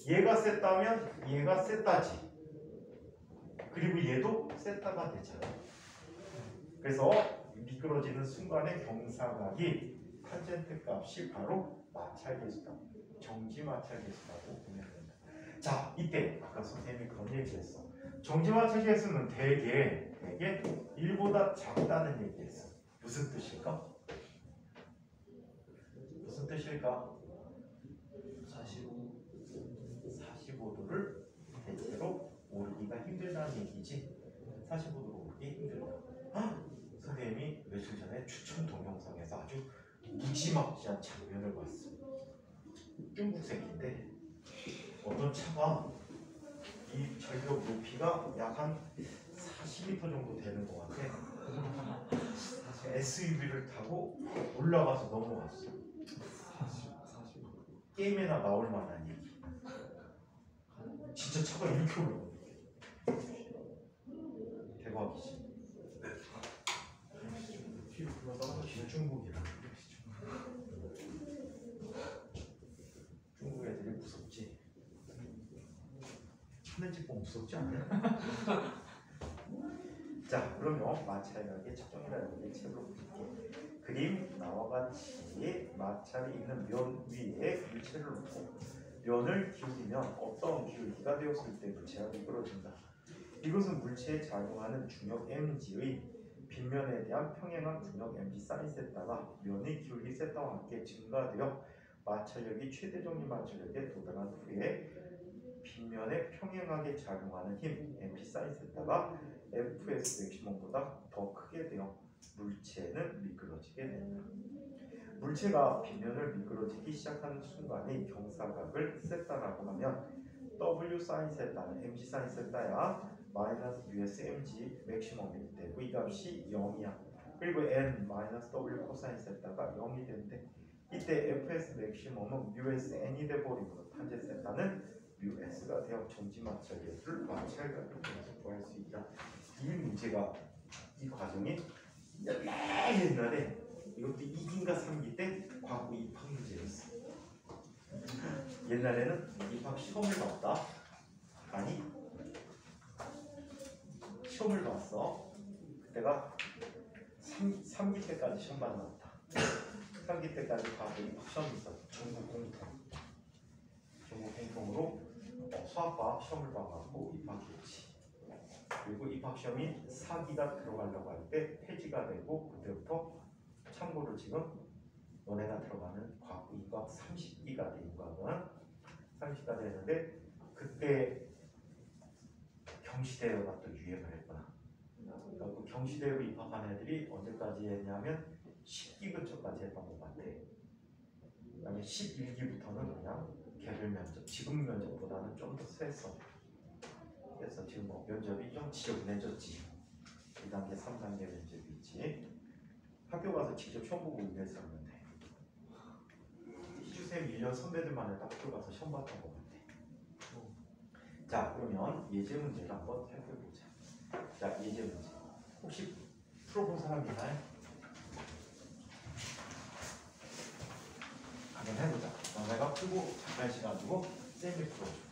얘가 세타면 얘가 세타지. 그리고 얘도 세타가 되잖아. 그래서 미끄러지는 순간의 경사각이 탄젠트 값이 바로 마찰계수다. 정지 마찰계수라고 보면 된다. 자, 이때 아까 선생님이 그런 얘기했어. 정지 마찰계수는 대개 1보다 작다는 얘기했어. 무슨 뜻일까? 무슨 뜻일까? 45도를 대체로 오르기가 힘들다는 얘기지. 45도로 오르기 힘들다. 선생님이 며칠 전에 추천 동영상에서 아주 무지막지한 장면을 봤어. 중국색인데 어떤 차가 이 절벽 높이가 약 한 40m 정도 되는 것 같아. SUV를 타고 올라가서 넘어갔어. 게임에나 나올 만한 얘기. 진짜 차가 이렇게 올라가. 대박이지. 중국이라. 중국 애들이 무섭지. 하는 집 보면 무섭지 않냐? 자, 그러면 마찰력의 측정이라는 게 책으로 볼게. 그림 나와 같이 마찰이 있는 면 위에 물체를 놓고 면을 기울이면 어떤 기울기가 되었을 때 물체가 미끄러진다. 이것은 물체에 작용하는 중력 mg의 빗면에 대한 평행한 중력 mg 사인 세타가 면의 기울기 세타와 함께 증가되어 마찰력이 최대 정리 마찰력에 도달한 후에 빗면에 평행하게 작용하는 힘 mg 사인 세타가 fs 맥시멈보다 더 크게 되어 물체는 미끄러지게 된다. 물체가 빗면을 미끄러지기 시작하는 순간의 경사각을 세타라고 하면 w 사인 세타는 mg 사인 세타야 마이너스 us mg 맥시멈이 되고 이 값이 0이야. 그리고 n 마이너스 w 코사인 세타가 0이 되는데 이때 fs 맥시멈은 us n이 돼버리므로 탄젠트 세타는 us가 되어 정지 마찰계수를 마찰각으로 구할 수 있다. 이 문제가 이 과정이 옛날에 이것도 2기인가 3기 때 과거 입학 문제였어. 옛날에는 입학 시험을 봤다. 아니 시험을 봤어. 그때가 3기 때까지 시험만 나왔다. 3기 때까지 과거 입학 시험이 있었어. 전국 공통으로 수학과 시험을 봐가지고 입학했지. 그리고 입학 시험이 4기가 들어가려고 할 때 폐지가 되고 그때부터 참고로 지금 너네가 들어가는 과거 이과학 30기가 돼. 이과학은 30기가 되는데 그때 경시대회가 또 유행을 했구나. 그러니까 그 경시대회로 입학한 애들이 언제까지 했냐면 10기 근처까지 했던 것 같아. 그다음에 11기부터는 그냥 개별 면접, 지금 면접보다는 좀 더 셌어. 그래서 지금 뭐 면접이 좀 지저분해졌지. 2단계, 3단계 면접이 있지. 학교 가서 직접 시험 보고 이랬었는데 희주쌤 1년 선배들만 해도 학교 가서 시험 봤던 것 같아. 자, 그러면 예제 문제를 한번 살펴보자. 자, 예제 문제. 혹시 풀어본 사람 있나요? 한번 해보자. 너네가 풀고 잠깐 시간 두고 쌤이 풀어줘.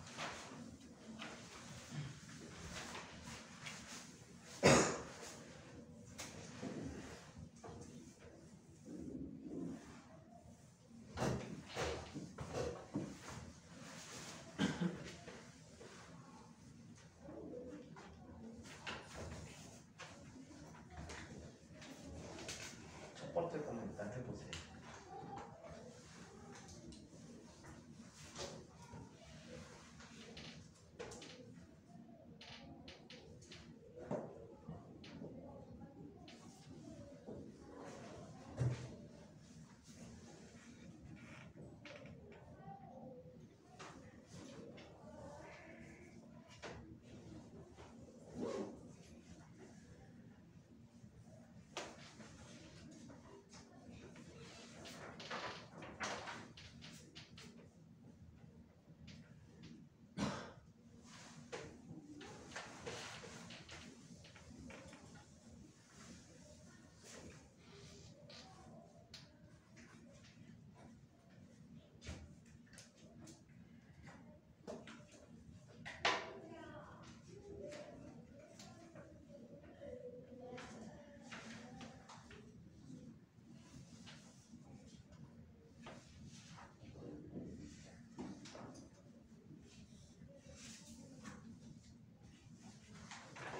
첫 번째 거는 일단 해보세요.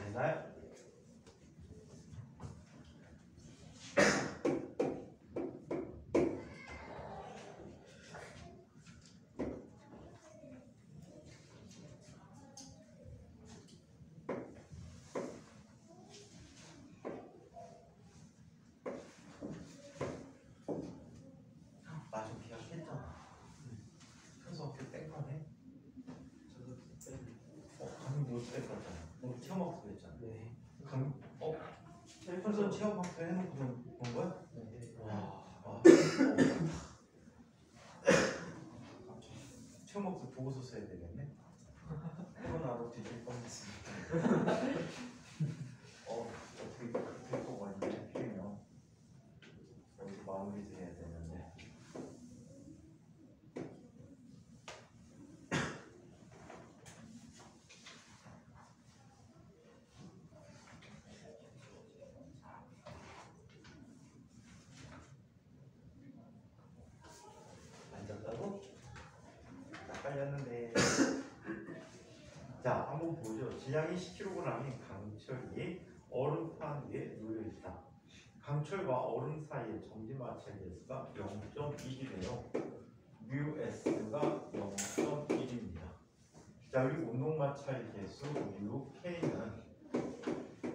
됐나요? 맞아, 기억했잖아. 그래서 어떻게 뺀 거네? 강의 못 뺐었잖아. 너 체험학습 했잖아. 네. 그래서 체험학습 해놓고 본 거야? 네. 와, 체험학습 보고서 써야 되겠네. 코로나로 뒤질 뻔했습니다. 어떻게 그렇게 또 왔네. 필이면 여기서 마무리도 해야 되는데. 앉았다고? 딱 깔렸는데. 자, 한번 보죠. 질량이 10kg인 강철이 얼음판 위에 놓여있다. 강철과 얼음 사이의 정지마찰 계수가 0.1이래요. 뮤S가 0.1입니다. 자, 그리고 운동마찰 계수 UK는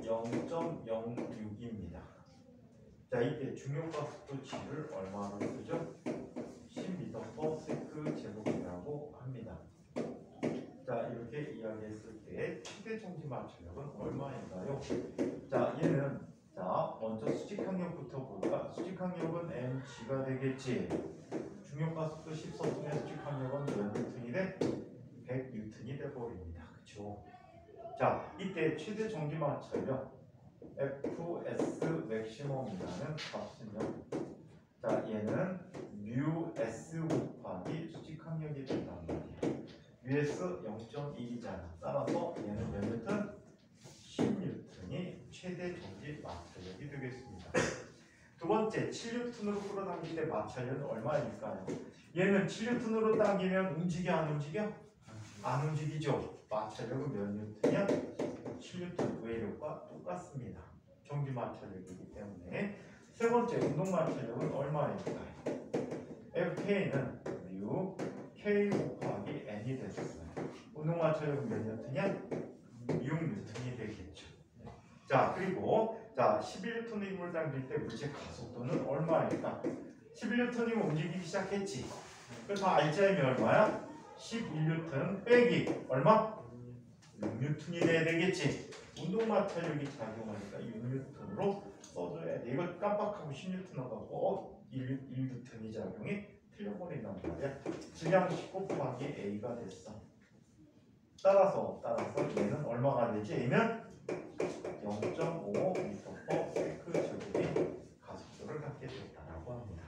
0.06입니다. 자, 이때 중력가속도 G를 얼마로 쓰죠? 10m/s 제곱이라고 합니다. 자, 이렇게 이야기했을 때 최대 정지 마찰력은 얼마인가요? 자, 얘는 자 먼저 수직항력부터 볼까? 수직항력은 mg가 되겠지. 중력가속도 10썼으면 수직항력은 몇 뉴턴이 돼? 100뉴턴이 돼버립니다. 그쵸? 자, 이때 최대 정지 마찰력 fs 맥시멈이라는 값은요 자 얘는 뮤 S 곱하기 수직항력이 된단 말이야. 뮤S 0.1이잖아. 따라서 얘는 몇 뉴턴? 10뉴턴이 최대 전기 마찰력이 되겠습니다. 두 번째, 7뉴턴으로 끌어당길 때 마찰력은 얼마일까요? 얘는 7뉴턴으로 당기면 움직여 안 움직여? 안 움직이죠. 마찰력은 몇 뉴턴이야? 7뉴턴 외력과 똑같습니다. 전기 마찰력이기 때문에. 세 번째, 운동 마찰력은 얼마일까요? FK는 뮤 K 곱하기 N이 됐어요. 운동 마찰력은 몇 뉴턴이야? 6뉴턴이 되겠죠. 자, 그리고 자 11뉴턴의 힘을 당길 때 물체 가속도는 얼마일까? 11뉴턴이면 움직이기 시작했지. 그래서 알짜임이 얼마야? 11뉴턴 빼기 얼마? 6뉴턴이 돼야 되겠지. 운동 마찰력이 작용하니까 6뉴턴으로 써줘야 돼. 이걸 깜빡하고 10뉴턴 하고 1뉴턴이 작용이 틀려버린단 말이야. 질량 10 곱하기 A가 됐어. 따라서 얘는 얼마가 되지? A는 0.5m/s 가속도를 갖게 됐다라고 합니다.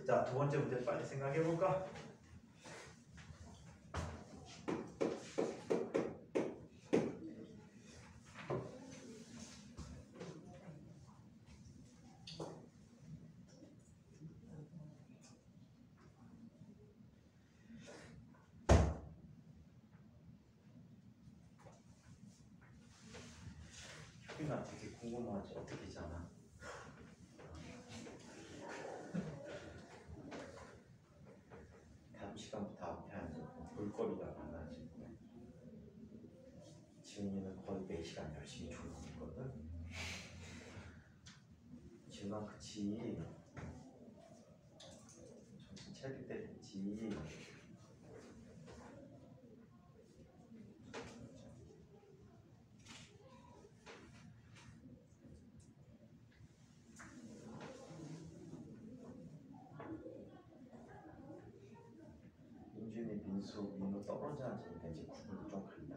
자, 두 번째 문제 빨리 생각해 볼까? 나 되게 궁금하지 어떻게 자나? 다음 시간부터 앞에 앉고 볼거리가 많아지고 지훈이는 거의 매 시간 열심히 졸고 있거든. 지훈아 그치? 정신 차릴 때 됐지? 민우 떨어져 앉으니까 이제 구분이 좀 간다.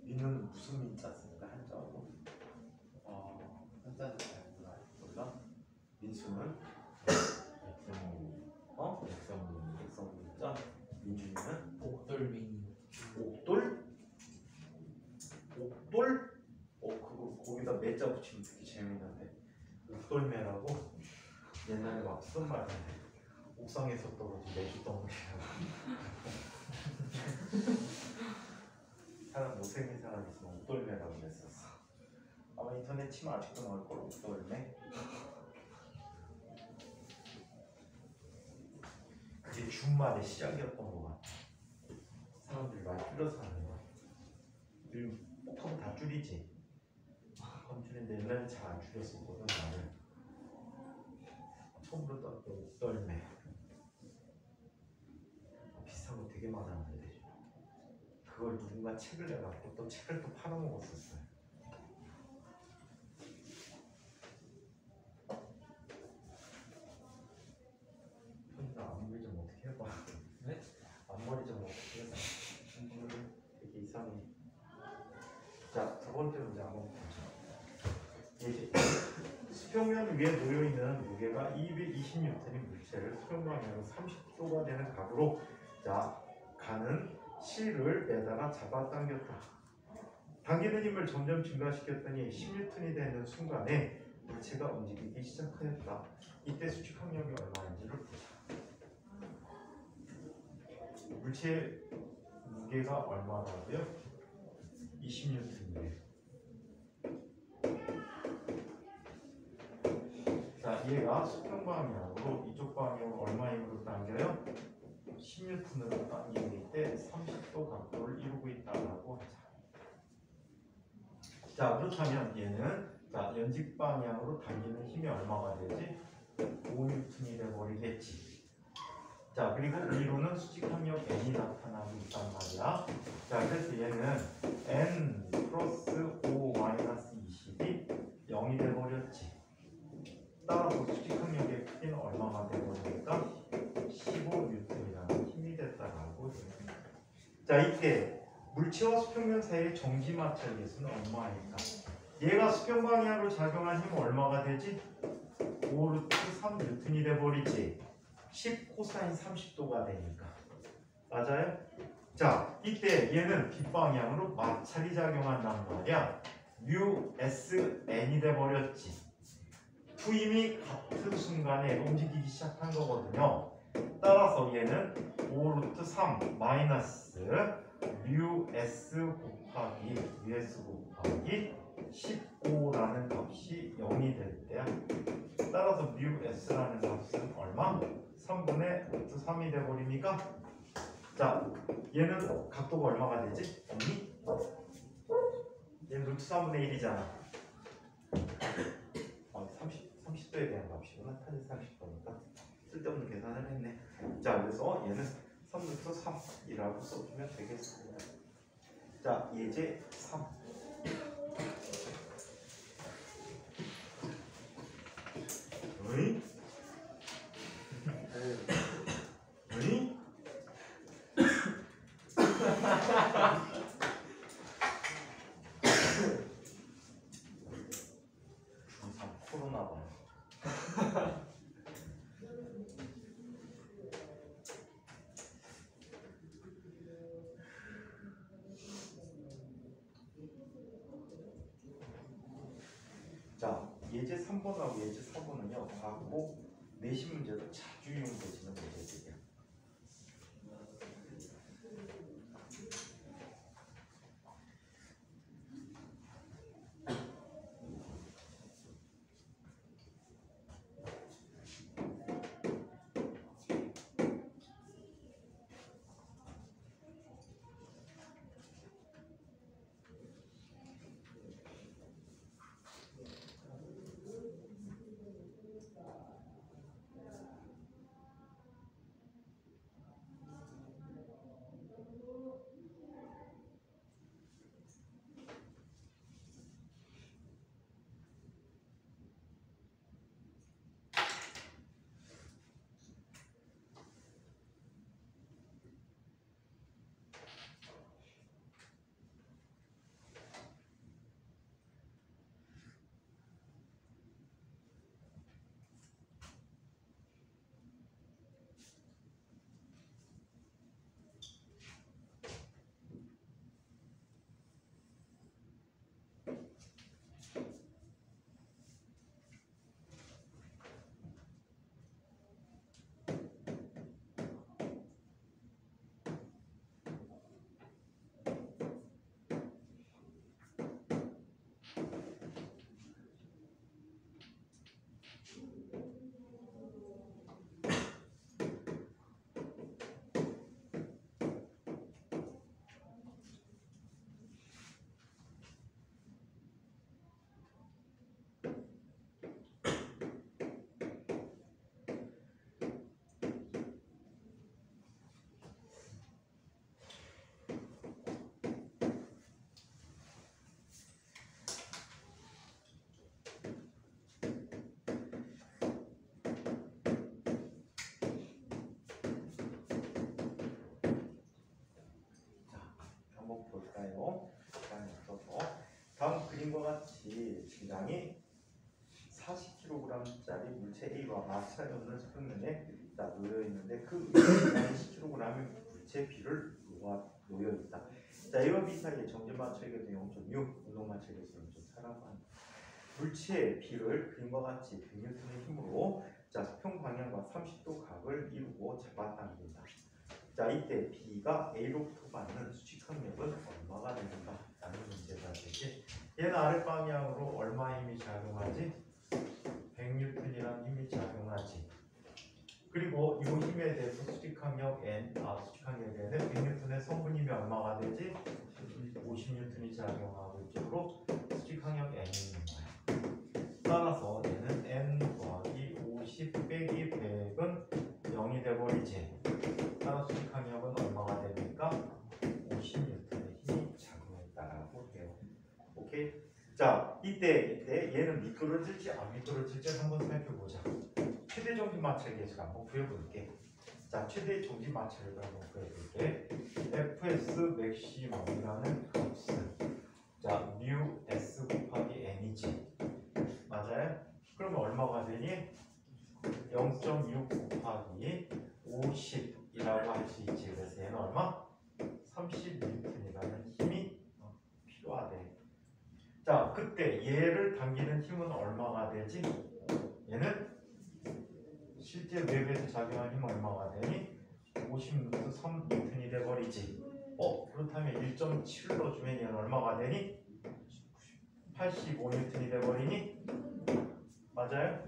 민우는 무슨 민자 쓰니까 한자로? 한자는 잘 몰라? 민수는? 백성민자? 민준이는? 옥돌민. 옥돌? 옥돌? 그거 거기다 매자 붙이면 되게 재미있는데. 옥돌매라고 옛날에 막 쓰던 말인데 옥상에서 떨어진 매주 덩어리라고. 사람 못생긴 사람 있으면 옥돌매라고 그랬었어. 아마 인터넷 치면 아직도 나올 걸. 옥돌매. 그게 준말의 시작이었던 것 같아. 사람들이 많이 줄여서 하는 거야. 요즘 하면 다 줄이지. 건줄인데 옛날에 잘 안 줄였었거든. 나를 처음 들었던 게 옥돌매. 비슷한 거 되게 많았는데 그걸 누군가 책을 내갖고 또 책을 또 팔아먹었었어요. 현진아 앞머리 좀 어떻게 해봐. 네? 앞머리 좀 어떻게 해봐. 되게 이상해. 자, 두 번째 문제 한번 보자. 이제 수평면 위에 놓여있는 무게가 220N인 물체를 수평 방향으로 30도가 되는 각으로 가는 실을 매다가 잡아당겼다. 당기는 힘을 점점 증가시켰더니 10N이 되는 순간에 물체가 움직이기 시작하였다. 이때 수직항력이 얼마인지를 보자. 물체의 무게가 얼마라고요? 20N이에요. 자, 얘가 수평 방향으로 이쪽 방향으로 얼마 힘으로 당겨요? 10N으로 당기기 때 30도 각도를 이루고 있다라고 하자. 자, 그렇다면 얘는 연직 방향으로 당기는 힘이 얼마가 되지? 5N이 돼버리겠지. 자, 그리고 위로는 수직항력 N이 나타나고 있단 말이야. 자, 그래서 얘는 N 플러스 5 마이너스 20이 0이 돼버렸지. 따라서 수직항력의 크기는 얼마가 돼버리니까 10 자, 이때 물체와 수평면 사이의 정지마찰 계수는 얼마일까? 얘가 수평 방향으로 작용한 힘은 얼마가 되지? 5루트 3뉴턴이 돼버리지. 10 코사인 30도가 되니까. 맞아요? 자, 이때 얘는 뒷방향으로 마찰이 작용한단 말이야. 뮤 S N이 돼버렸지. 투임이 같은 순간에 움직이기 시작한 거거든요. 따라서 얘는 5루트 3 마이너스 뮤 S 곱하기 US 곱하기 15라는 값이 0이 될 때야. 따라서 뮤 S라는 값은 얼마? 3분의 루트 3이 돼버리니까. 자, 얘는 각도가 얼마가 되지? 언니? 얘는 루트 3분의 1이잖아. 30도에 대한 값이구나. 탄젠 30도니까 쓸데없는 계산을 했네. 자, 그래서 얘는 3루트 3이라고 써주면 되겠습니다. 자, 예제 3. 어이? 어이? 코로나 봐. 자, 예제 3번하고 예제 4번은요, 과거 내신 문제로 자주 이용되시는 문제들이야. 볼까요? 시간이 없어서 다음 그림과 같이 질량이 40kg짜리 물체 A와 마찰이 없는 수평면에 놓여 있는데 그 질량이 10kg의 물체 B를 놓여 있다. 자, A와 B 사이의 정지 마찰계도 0.6, 운동 마찰계도 0.4라고 합니다. 물체 B를 그림과 같이 100N의 힘으로 자, 수평 방향과 30도 각을 이루고 잡아당긴다. 자, 이때 B가 A로부터 받는 수직항력은 얼마가 되는가? 라는 문제가 되지. 얘는 아랫방향으로 얼마 힘이 작용하지? 100N이라는 힘이 작용하지. 그리고 이 힘에 대해서 수직항력에 대한 100N의 성분힘이 얼마가 되지? 50N이 작용하고 이쪽으로 수직항력 N이 있는 거야. 따라서 얘는 N 더하기 50 빼기 100은 0이 돼버리지. 따라서 수직항력은 얼마가 됩니까? 50N의 힘이 작용했다라고 해요. 오케이? 자, 이때 얘는 미끄러질지 안 미끄러질지 한번 살펴보자. 최대 정지 마찰 계수를 한번 구해볼게. 자, 최대 정지 마찰력을 한번 구해볼게. fs 맥시멈이라는 값은 자, mu s 곱하기 n이지. 맞아요? 그러면 얼마가 되니? 0.6 곱하기 50이라고 할 수 있지. 그래서 얘는 얼마? 30N이라는 힘이 필요하대. 자, 그때 얘를 당기는 힘은 얼마가 되지? 얘는 실제 웹에서 작용한 힘은 얼마가 되니? 50√3N이 돼버리지. 그렇다면 1.7로 주면 얘는 얼마가 되니? 85N이 돼버리니? 맞아요?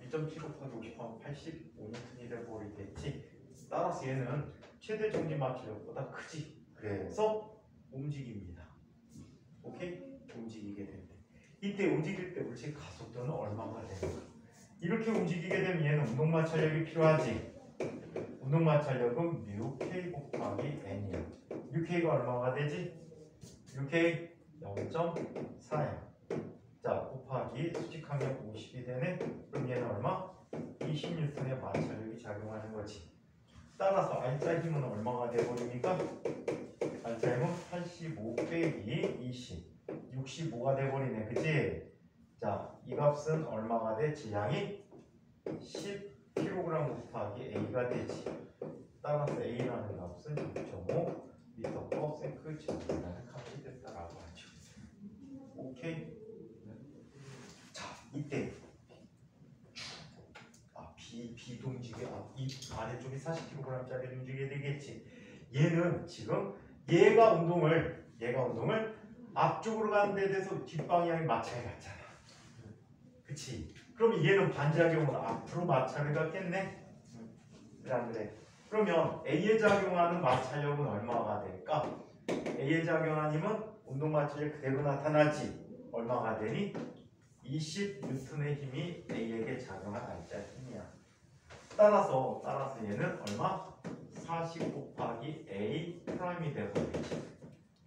1.7 곱하기 50하면 85N이 돼버리겠지. 따라서 얘는 최대 정지 마찰력보다 크지. 그래서 움직입니다. 오케이? 움직이게 된대. 이때 움직일 때 물질 가속도는 얼마가 되는가? 이렇게 움직이게 되면 얘는 운동 마찰력이 필요하지. 운동 마찰력은 μk 곱하기 n이야. μk가 얼마가 되지? μk 0.4야. 자, 곱하기 수직항력 50이 되네. 그럼 얘는 얼마? 20N의 마찰력이 작용하는 거지. 따라서 R자 힘은 얼마가 돼버립니까? R자 힘은 85 빼기 20 65가 돼버리네. 그치? 자, 이 값은 얼마가 돼? 질량이 10kg 곱하기 A가 되지. 따라서 A라는 값은 6.5 m/s/라는 값이 됐다라고 하죠. 오케이? 자, 이때 비동직이 이 아래쪽이 40kg짜리 움직여야 되겠지. 얘는 지금 얘가 운동을 앞쪽으로 가는 데 대해서 뒷방향이 마찰이 같잖아. 그치? 그럼 얘는 반작용으로 앞으로 마찰을 갖겠네? 그래 안 그래? 그러면 A에 작용하는 마찰력은 얼마가 될까? A에 작용하는 힘은 운동 마찰력 그대로 나타나지. 얼마가 되니? 20N의 힘이 A에게 작용한 R자 힘이야. 따라서 얘는 얼마? 40 곱하기 A 프라임이 되버리지.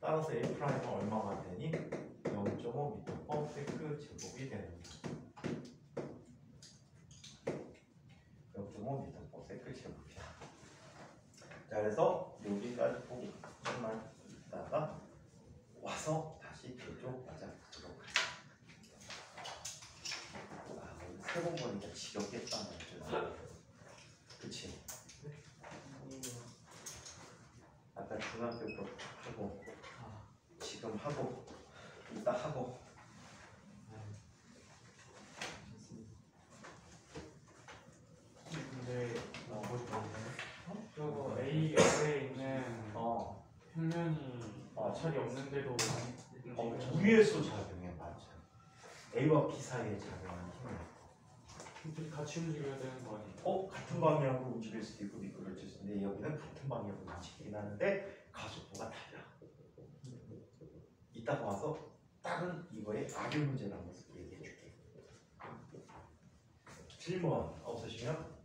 따라서 A 프라임은 얼마가 되니? 0.5m/s 제곱이 되는 거야. 0.5m/s 제곱이다. 자, 그래서 여기까지 보고 정말 있다가 와서 다시 이쪽 맞아보도록 하자. 세 번 보니까 지겹겠다. 그치? 아까 중학교 때 하고 지금 하고 이따 하고. 근데 저거 A 아래에 있는 평면이 마찰이 없는데도 위에서 작용해. 맞아. A와 B 사이에 작용하는 힘이야. 같이 움직여야 되는 거 아니에요? 같은 방향으로 움직일 수도 있고 미끄러질 수도 있는데 여기는 같은 방향으로 움직이긴 하는데 가속도가 달라. 이따가 와서 다른 이거의 악의 문제라는 것을 얘기해 줄게. 질문 없으시면